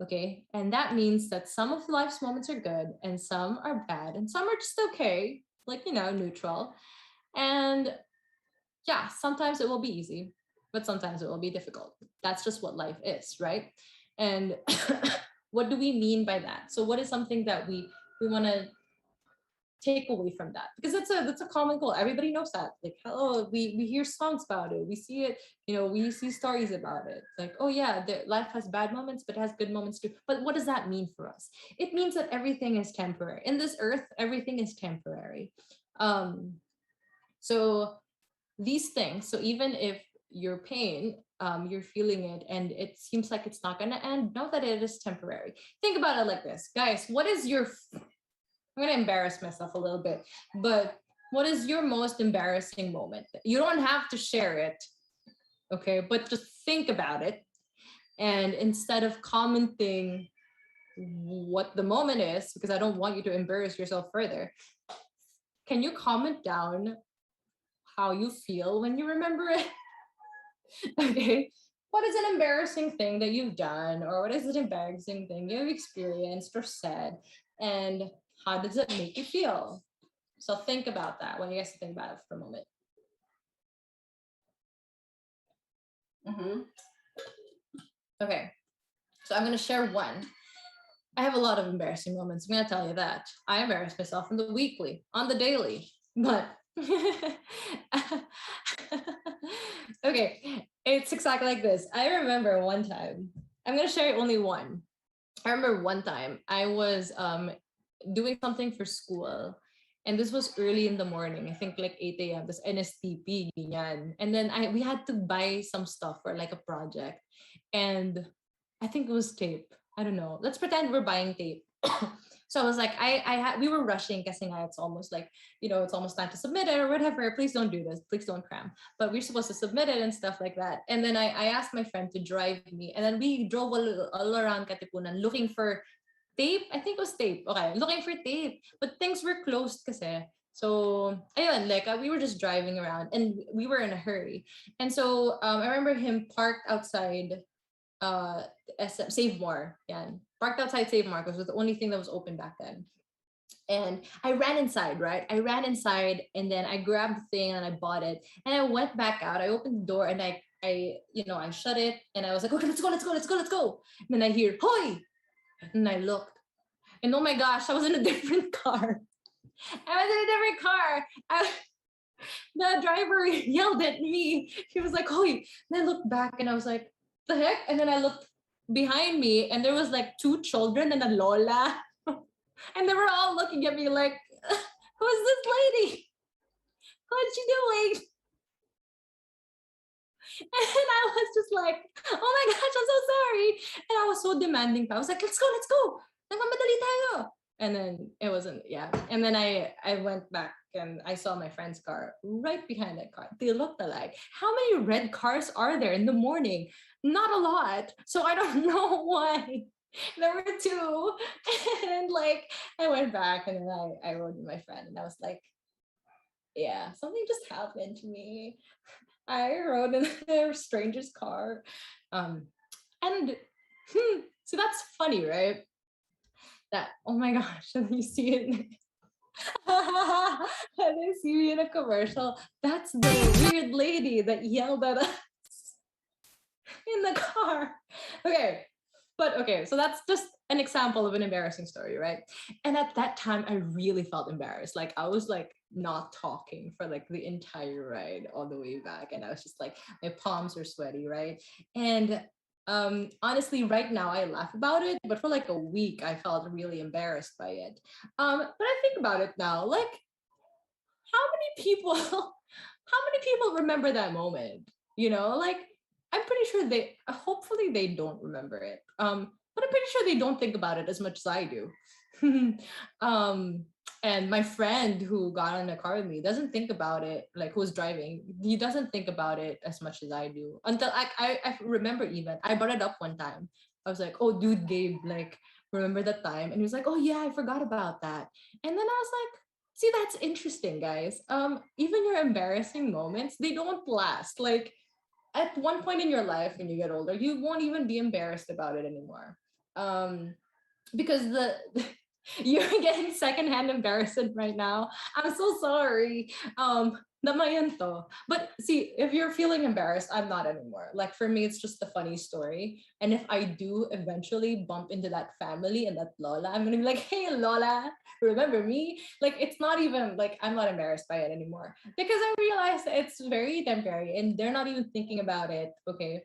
Okay, and that means that some of life's moments are good and some are bad and some are just okay, like, neutral. And yeah, sometimes it will be easy, but sometimes it will be difficult. That's just what life is, right? And what do we mean by that? So what is something that we want to take away from that? Because that's a common goal. Everybody knows that. Like, oh, we hear songs about it. We see it, we see stories about it. Like, oh yeah, life has bad moments, but it has good moments too. But what does that mean for us? It means that everything is temporary. In this earth, everything is temporary. So these things, so even if your pain, you're feeling it and it seems like it's not going to end, know that it is temporary. Think about it like this, guys. I'm going to embarrass myself a little bit, but what is your most embarrassing moment? You don't have to share it, okay? But just think about it. And instead of commenting what the moment is, because I don't want you to embarrass yourself further, can you comment down how you feel when you remember it? Okay. What is an embarrassing thing that you've done, or what is an embarrassing thing you've experienced or said? And how does it make you feel? So think about that. When you guys think about it for a moment. Okay, so I'm going to share one. I have a lot of embarrassing moments. I'm going to tell you that. I embarrass myself on the weekly, on the daily, but okay, it's exactly like this. I remember one time, I'm going to share only one. I remember one time I was doing something for school, and this was early in the morning. I think like 8 a.m. This NSTP, ganyan. And then we had to buy some stuff for like a project, and I think it was tape. I don't know. Let's pretend we're buying tape. So I was like, we were rushing, guessing it's almost like, it's almost time to submit it or whatever. Please don't do this. Please don't cram. But we're supposed to submit it and stuff like that. And then I asked my friend to drive me, and then we drove all around Katipunan looking for tape. I think it was tape. Okay, looking for tape, but things were closed kasi. So ayun, like we were just driving around and we were in a hurry. And so I remember him parked outside Save More. Yan. Parked outside Save More because it was the only thing that was open back then. And I ran inside, right? I ran inside and then I grabbed the thing and I bought it. And I went back out. I opened the door and I shut it and I was like, okay, let's go. And then I hear, "Hoy!" And I looked. And oh my gosh, I was in a different car. The driver yelled at me. He was like, "Hoy!" And I looked back and I was like, the heck? And then I looked behind me and there was like 2 children and a lola. And they were all looking at me like, who is this lady? What's she doing? And I was just like, oh my gosh, I'm so sorry. And I was so demanding. I was like, let's go. Nagmamadali tayo. And then it wasn't, yeah. And then I went back and I saw my friend's car right behind that car. They looked alike. How many red cars are there in the morning? Not a lot. So I don't know why. There were two. And like I went back and then I rode with my friend and I was like, yeah, something just happened to me. I rode in a stranger's car. And so that's funny, right? That, oh my gosh, and you see it and they see me in a commercial. That's the weird lady that yelled at us in the car. Okay, but okay, so that's just an example of an embarrassing story, right? And at that time, I really felt embarrassed. Like I was like not talking for like the entire ride all the way back, and I was just like my palms were sweaty, right? And honestly, right now I laugh about it, but for like a week I felt really embarrassed by it. But I think about it now, like how many people remember that moment? You know, like I'm pretty sure they hopefully they don't remember it. But I'm pretty sure they don't think about it as much as I do. And my friend who got in a car with me doesn't think about it, like who's driving, he doesn't think about it as much as I do. Until I remember, even I brought it up one time. I was like, oh dude, Gabe, like remember that time? And he was like, oh yeah, I forgot about that. And then I was like, see, that's interesting, guys. Even your embarrassing moments, they don't last. Like at one point in your life when you get older, you won't even be embarrassed about it anymore. Because you're getting secondhand embarrassment right now. I'm so sorry. Namayan to. But see, if you're feeling embarrassed, I'm not anymore. Like for me, it's just a funny story. And if I do eventually bump into that family and that Lola, I'm gonna be like, hey Lola, remember me? Like it's not even like I'm not embarrassed by it anymore. Because I realize it's very temporary and they're not even thinking about it. Okay.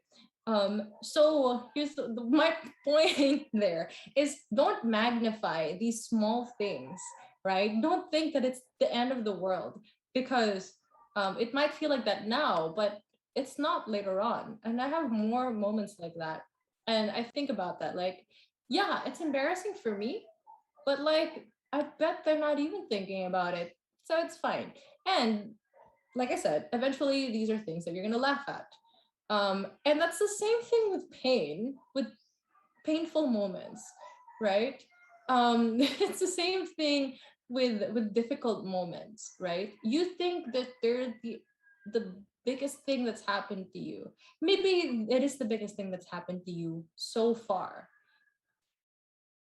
So here's my point there is don't magnify these small things, right? Don't think that it's the end of the world because it might feel like that now, but it's not later on. And I have more moments like that. And I think about that, like, yeah, it's embarrassing for me, but like, I bet they're not even thinking about it. So it's fine. And like I said, eventually these are things that you're going to laugh at. And that's the same thing with pain, with painful moments, right? It's the same thing with difficult moments, right? You think that they're the biggest thing that's happened to you. Maybe it is the biggest thing that's happened to you so far.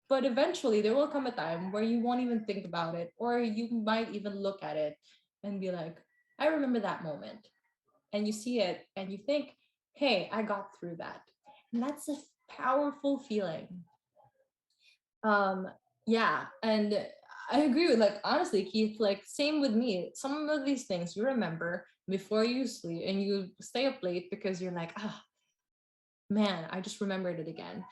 But eventually there will come a time where you won't even think about it, or you might even look at it and be like, I remember that moment. And you see it and you think, hey, I got through that. And that's a powerful feeling. Yeah, and I agree with, like, honestly, Keith, like same with me. Some of these things you remember before you sleep and you stay up late because you're like, ah, man, I just remembered it again.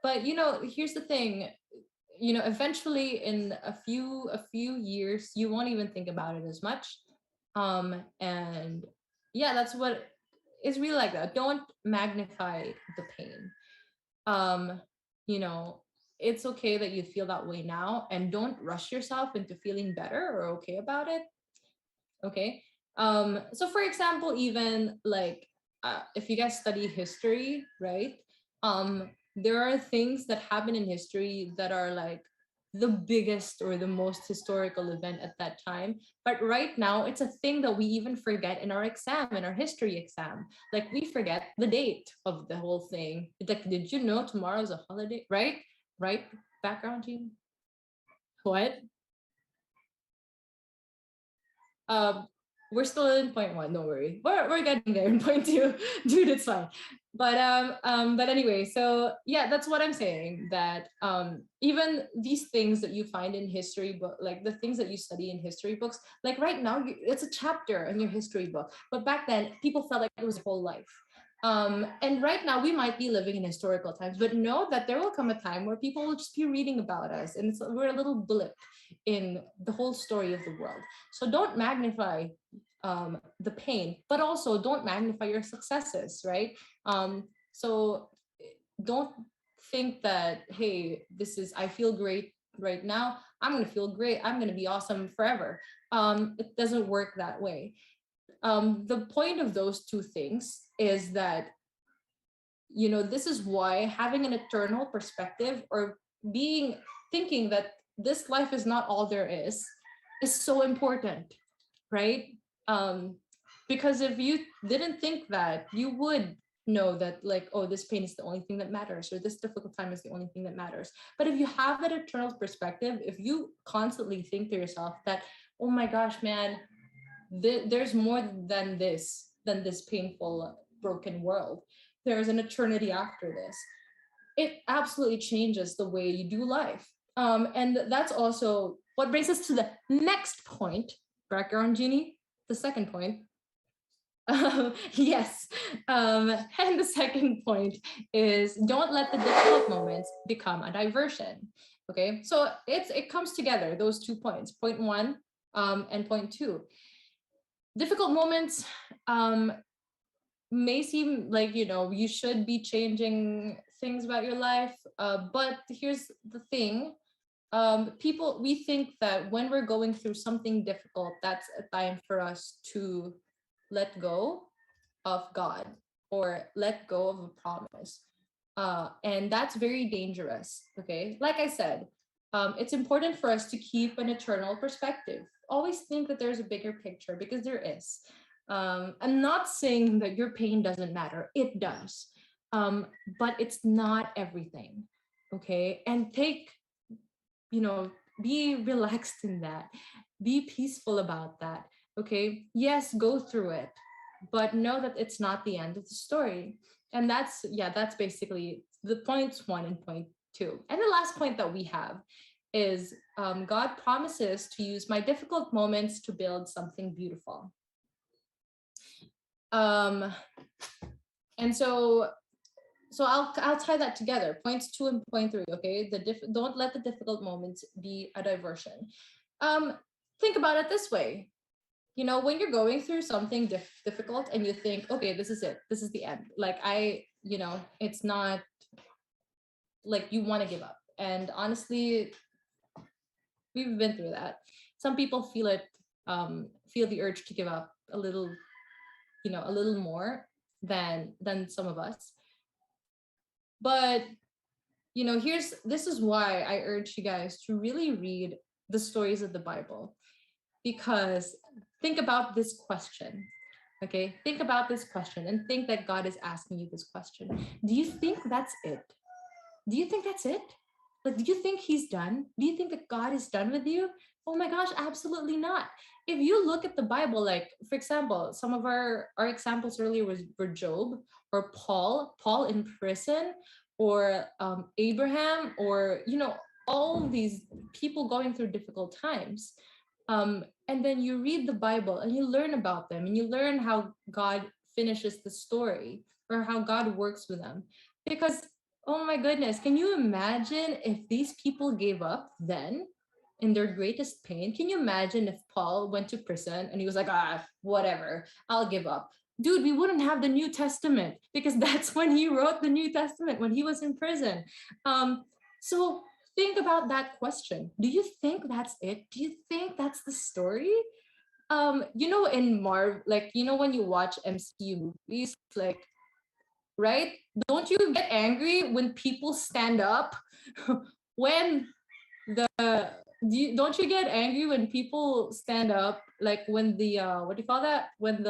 But you know, here's the thing, you know, eventually in a few years, you won't even think about it as much. And yeah, that's what is really like that. Don't magnify the pain. You know, it's okay that you feel that way now, and don't rush yourself into feeling better or okay about it. Okay. So for example, even like if you guys study history, right? There are things that happen in history that are like the biggest or the most historical event at that time. But right now, it's a thing that we even forget in our exam, in our history exam. Like we forget the date of the whole thing. Like, did you know tomorrow's a holiday? Right? Right? Background team? What? Um, we're still in point one, don't worry. We're getting there in point two. Dude, it's fine. But anyway, so yeah, that's what I'm saying. That even these things that you find in history book, like the things that you study in history books, like right now, it's a chapter in your history book. But back then, people felt like it was a whole life. And right now we might be living in historical times, but know that there will come a time where people will just be reading about us, and we're a little blip in the whole story of the world. So don't magnify the pain, but also don't magnify your successes, right? So don't think that, hey, I feel great right now, I'm going to feel great, I'm going to be awesome forever. It doesn't work that way. The point of those two things is that, this is why having an eternal perspective, or thinking that this life is not all there is so important, right? Because if you didn't think that, you would know that, like, oh, this pain is the only thing that matters, or this difficult time is the only thing that matters. But if you have that eternal perspective, if you constantly think to yourself that, oh my gosh, man, there's more than this painful, broken world. There's an eternity after this. It absolutely changes the way you do life. And that's also what brings us to the next point, background genie, the second point. Yes. And the second point is, don't let the difficult moments become a diversion. Okay, so it comes together, those 2 points, point 1 and point 2. Difficult moments may seem like, you should be changing things about your life, but here's the thing. We think that when we're going through something difficult, that's a time for us to let go of God, or let go of a promise. And that's very dangerous. Okay, like I said, it's important for us to keep an eternal perspective. Always think that there's a bigger picture, because there is. I'm not saying that your pain doesn't matter. It does. But it's not everything. Okay, and be relaxed in that. Be peaceful about that. Okay, yes, go through it, but know that it's not the end of the story. And that's basically the points 1 and point 2. And the last point that we have is, God promises to use my difficult moments to build something beautiful. And so I'll tie that together, points 2 and point 3. Okay, don't let the difficult moments be a diversion. Think about it this way. When you're going through something difficult and you think, okay, this is it, this is the end, like it's not like you want to give up. And honestly, we've been through that. Some people feel the urge to give up a little more than some of us. But this is why I urge you guys to really read the stories of the Bible, because think about this question. Okay, think about this question and think that God is asking you this question. Do you think that's it? Do you think that's it? Like, do you think he's done? Do you think that God is done with you? Oh my gosh, absolutely not. If you look at the Bible, like, for example, some of our examples earlier were Job, or Paul in prison, or Abraham, or, all these people going through difficult times. And then you read the Bible and you learn about them, and you learn how God finishes the story, or how God works with them. Because, oh my goodness, can you imagine if these people gave up then in their greatest pain? Can you imagine if Paul went to prison and he was like, whatever, I'll give up? Dude, we wouldn't have the New Testament, because that's when he wrote the New Testament, when he was in prison. So think about that question. Do you think that's it? Do you think that's the story? In when you watch MCU movies, like, right? Don't you get angry when people stand up? Don't you get angry when people stand up? Like, when the what do you call that? When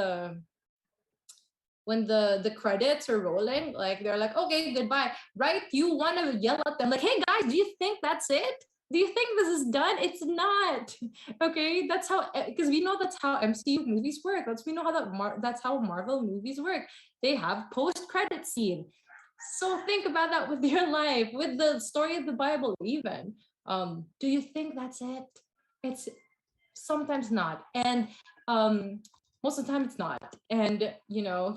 the credits are rolling, like, they're like, okay, goodbye, right? You want to yell at them like, hey guys, do you think that's it? Do you think this is done? It's not. Okay, that's how, because we know that's how MCU movies work. We know how that's how Marvel movies work. They have post-credit scene. So think about that with your life, with the story of the Bible even. Do you think that's it? It's sometimes not. And most of the time it's not. And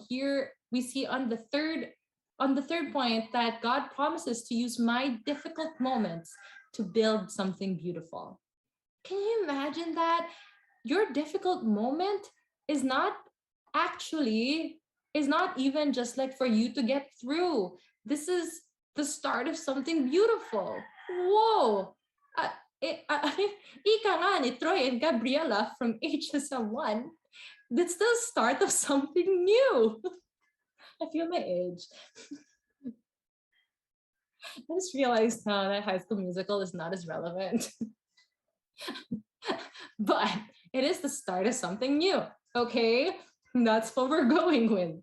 here we see on the third point that God promises to use my difficult moments to build something beautiful. Can you imagine that? Your difficult moment is not even just like for you to get through. This is the start of something beautiful. Whoa. Ika nga ni Troy and Gabriela from HSM1, that's the start of something new. I feel my age. I just realized now that High School Musical is not as relevant. But it is the start of something new. Okay, that's what we're going with.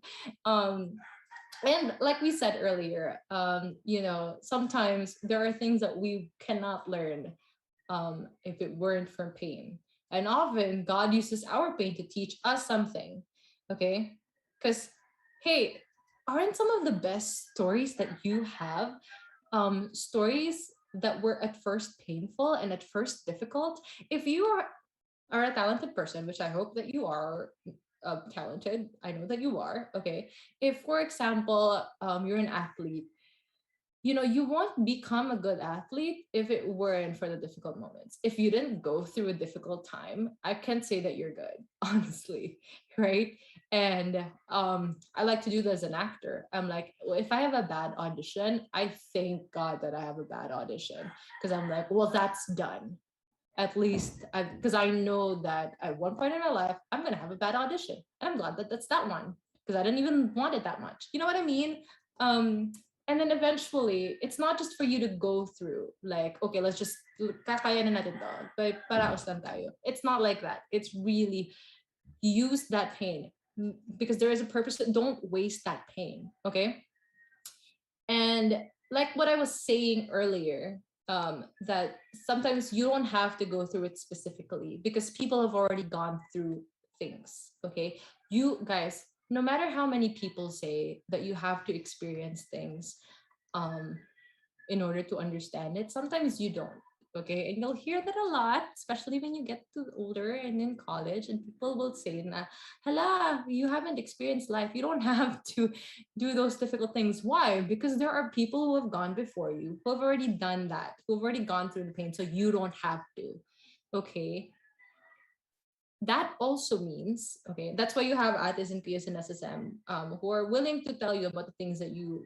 And like we said earlier, sometimes there are things that we cannot learn if it weren't for pain. And often God uses our pain to teach us something. Okay, because hey, aren't some of the best stories that you have stories that were at first painful and at first difficult? If you are a talented person, which I hope that you are talented, I know that you are, okay? If, for example, you're an athlete, you won't become a good athlete if it weren't for the difficult moments. If you didn't go through a difficult time, I can't say that you're good, honestly, right? And I like to do this as an actor. I'm like, well, if I have a bad audition, I thank God that I have a bad audition, because I'm like, well, that's done. At least because I know that at one point in my life, I'm going to have a bad audition. And I'm glad that that's that one, because I didn't even want it that much. You know what I mean? And then eventually, it's not just for you to go through, like, okay, let's just, kakaya na natin to, paraos lang tayo. It's not like that. It's really use that pain, because there is a purpose. Don't waste that pain, okay? And like what I was saying earlier, that sometimes you don't have to go through it specifically because people have already gone through things, okay? You guys, no matter how many people say that you have to experience things in order to understand it, sometimes you don't, okay? And you'll hear that a lot, especially when you get to older and in college, and people will say, na, hala, you haven't experienced life. You don't have to do those difficult things. Why? Because there are people who have gone before you, who have already done that, who have already gone through the pain, so you don't have to, okay? That also means, okay, that's why you have ATIS and PS and SSM who are willing to tell you about the things that you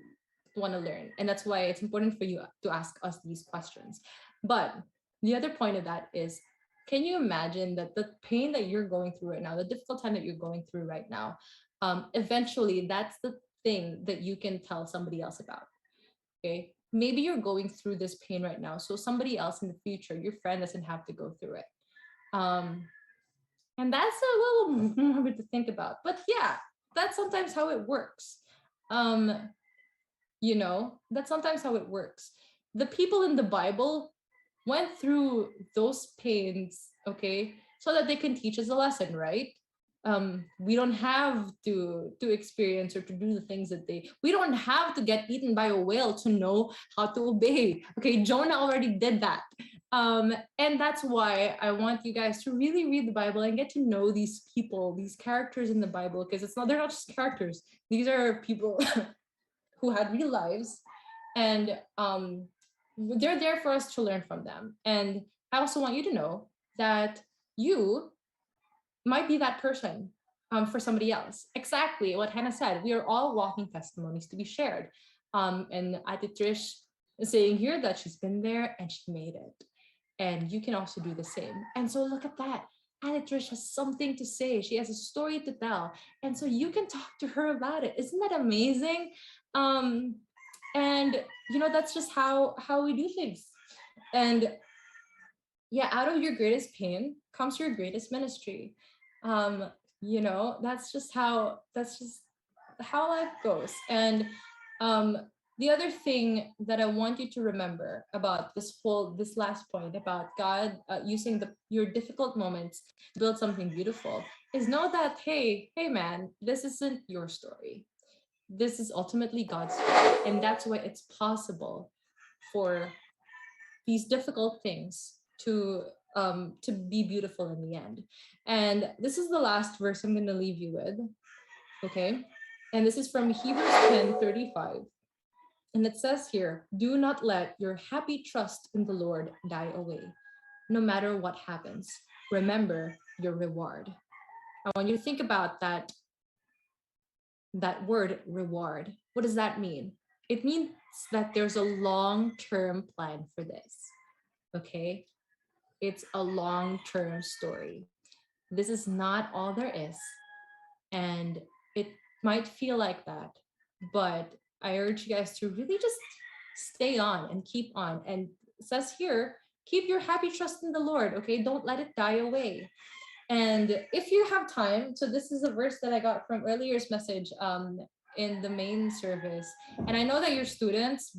want to learn. And that's why it's important for you to ask us these questions. But the other point of that is, can you imagine that the pain that you're going through right now, the difficult time that you're going through right now, eventually that's the thing that you can tell somebody else about, okay? Maybe you're going through this pain right now, so somebody else in the future, your friend, doesn't have to go through it. And that's a little morbid to think about. But yeah, that's sometimes how it works. That's sometimes how it works. The people in the Bible went through those pains, okay, so that they can teach us a lesson, right? We don't have to experience or to do the things that we don't have to get eaten by a whale to know how to obey. Okay, Jonah already did that. And that's why I want you guys to really read the Bible and get to know these people, these characters in the Bible, because they're not just characters. These are people who had real lives, and they're there for us to learn from them. And I also want you to know that you might be that person for somebody else. Exactly what Hannah said. We are all walking testimonies to be shared. And Ate Trish is saying here that she's been there and she made it. And you can also do the same. And so look at that. Ate Trish has something to say. She has a story to tell. And so you can talk to her about it. Isn't that amazing? And that's just how we do things. And yeah, out of your greatest pain comes your greatest ministry. That's just how life goes. And the other thing that I want you to remember about this last point about God using your difficult moments to build something beautiful is know that, hey man, this isn't your story. This is ultimately God's story. And that's why it's possible for these difficult things to be beautiful in the end. And this is the last verse I'm going to leave you with, okay? And this is from Hebrews 10:35. And it says here, do not let your happy trust in the Lord die away. No matter what happens, remember your reward. I want you to think about that word, reward. What does that mean? It means that there's a long-term plan for this. okay? It's a long-term story. This is not all there is. And it might feel like that, but I urge you guys to really just stay on and keep on. And it says here, keep your happy trust in the Lord, okay? Don't let it die away. And if you have time, so this is a verse that I got from earlier's message in the main service. And I know that you're students,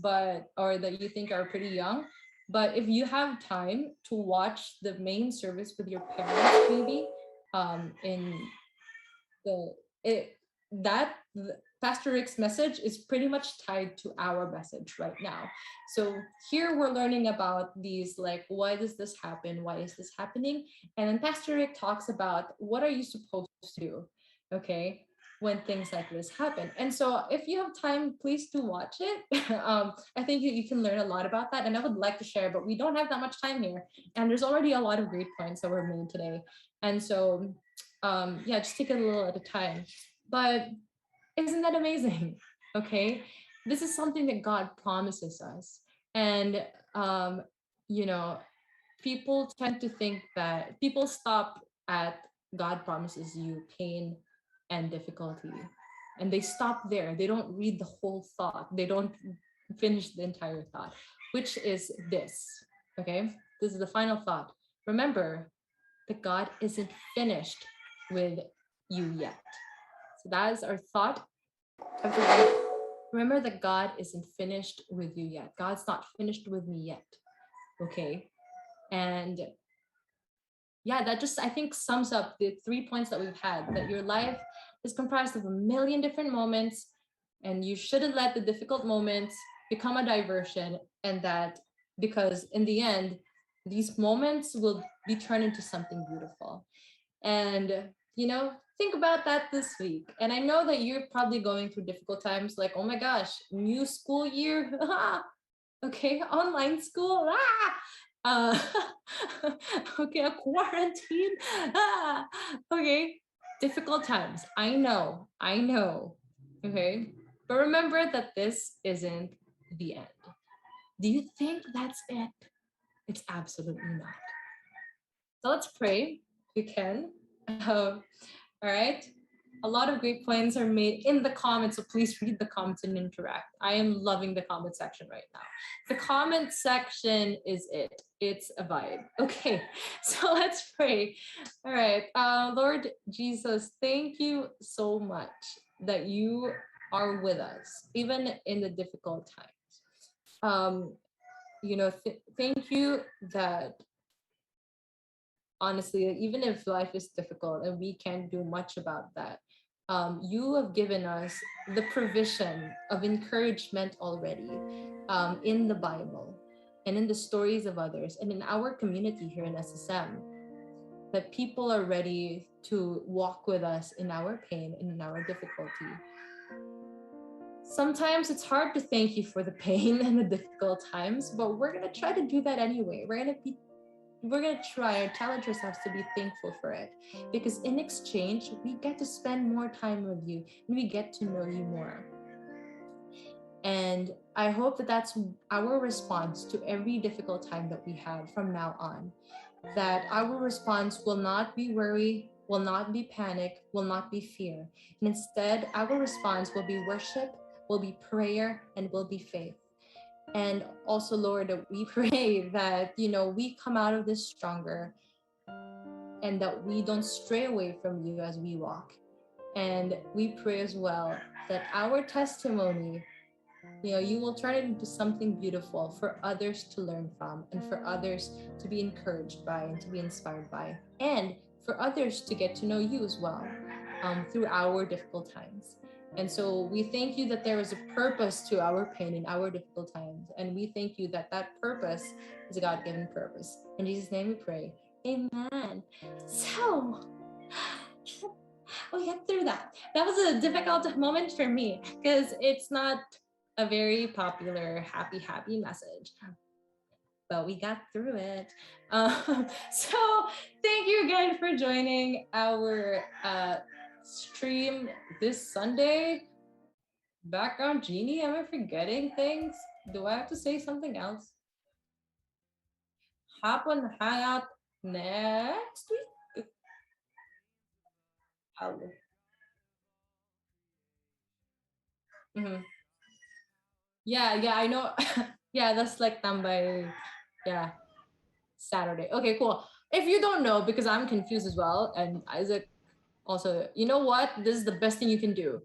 or that you think are pretty young, but if you have time to watch the main service with your parents, maybe in the it that Pastor Rick's message is pretty much tied to our message right now. So here we're learning about these, like, why does this happen? Why is this happening? And then Pastor Rick talks about what are you supposed to do, okay, when things like this happen. And so if you have time, please do watch it. I think you can learn a lot about that. And I would like to share, but we don't have that much time here. And there's already a lot of great points that were made today. And so yeah, just take it a little at a time. But isn't that amazing? Okay, this is something that God promises us. And you know, people tend to think that people stop at God promises you pain and difficulty, and they stop there. They don't read the whole thought. They don't finish the entire thought, which is this. Okay, this is the final thought. Remember that God isn't finished with you yet. So that is our thought. Everyone, remember that God isn't finished with you yet. God's not finished with me yet. Okay. And yeah, that just, I think, sums up the 3 points that we've had, that your life is comprised of a million different moments, and you shouldn't let the difficult moments become a diversion. And that because in the end, these moments will be turned into something beautiful. And, you know, think about that this week. And I know that you're probably going through difficult times, like, oh my gosh, new school year. Okay, online school. Okay, a quarantine. Okay, difficult times. I know. Okay, but remember that this isn't the end. Do you think that's it? It's absolutely not. So let's pray. We can. All right. A lot of great points are made in the comments, so please read the comments and interact. I am loving the comment section right now. The comment section is it. It's a vibe. Okay, so let's pray. All right. Lord Jesus, thank you so much that you are with us, even in the difficult times. You know, thank you that honestly, even if life is difficult and we can't do much about that, you have given us the provision of encouragement already in the Bible and in the stories of others and in our community here in SSM, that people are ready to walk with us in our pain and in our difficulty. Sometimes it's hard to thank you for the pain and the difficult times, but we're going to try to do that anyway. We're going to try and challenge ourselves to be thankful for it, because in exchange, we get to spend more time with you and we get to know you more. And I hope that that's our response to every difficult time that we have from now on, that our response will not be worry, will not be panic, will not be fear. And instead, our response will be worship, will be prayer, and will be faith. And also, Lord, we pray that, you know, we come out of this stronger and that we don't stray away from you as we walk. And we pray as well that our testimony, you know, you will turn it into something beautiful for others to learn from and for others to be encouraged by and to be inspired by, and for others to get to know you as well through our difficult times. And so we thank you that there is a purpose to our pain in our difficult times. And we thank you that that purpose is a God-given purpose. In Jesus' name we pray. Amen. So we got through that. That was a difficult moment for me because it's not a very popular happy message. But we got through it. So thank you again for joining our stream this Sunday. Background Genie, am I forgetting things? Do I have to say something else? Hapon hangout next week. Mhm. Yeah, I know. Yeah, that's like tambay. Yeah, Saturday. Okay, cool. If you don't know, because I'm confused as well, and Isaac also, you know what? This is the best thing you can do.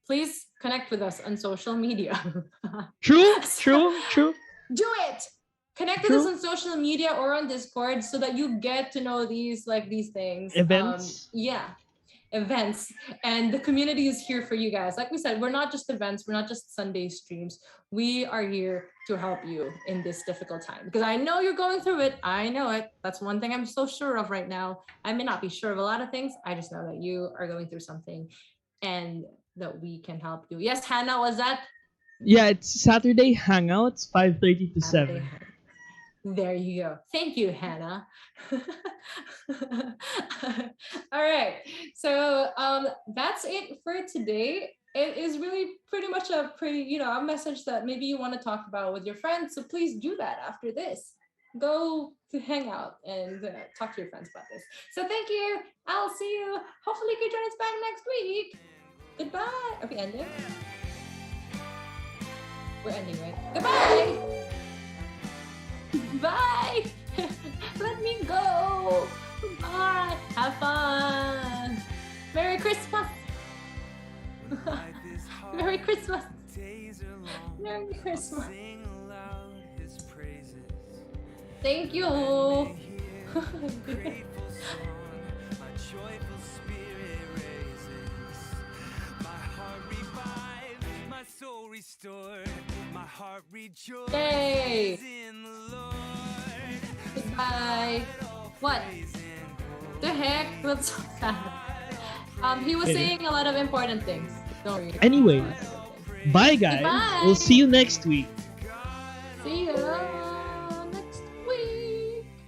Please connect with us on social media. True, So, true, true, do it. Connect with us true. on social media or on Discord so that you get to know these things. Events. Yeah, events, and the community is here for you guys. Like we said, we're not just events, we're not just Sunday streams. We are here to help you in this difficult time, because I know you're going through it. I know it. That's one thing I'm so sure of right now. I may not be sure of a lot of things. I just know that you are going through something and that we can help you. Yes, Hannah, was that Yeah, it's Saturday Hangouts, 5:30 to Saturday? 7. There you go. Thank you, Hannah. All right. So that's it for today. It is really pretty much a a message that maybe you want to talk about with your friends. So please do that after this. Go to hang out and talk to your friends about this. So thank you. I'll see you. Hopefully you can join us back next week. Goodbye. Are we ending? We're ending, right? Goodbye. Bye. Let me go. Bye. Have fun. Merry Christmas. Merry Christmas. Merry Christmas. Thank you. Soul restored, my heart rejoices Yay. in the Lord. Goodbye. What? The heck? That's so sad. He was saying a lot of important things. Don't worry. Anyways, bye guys. Goodbye. We'll see you next week. See you.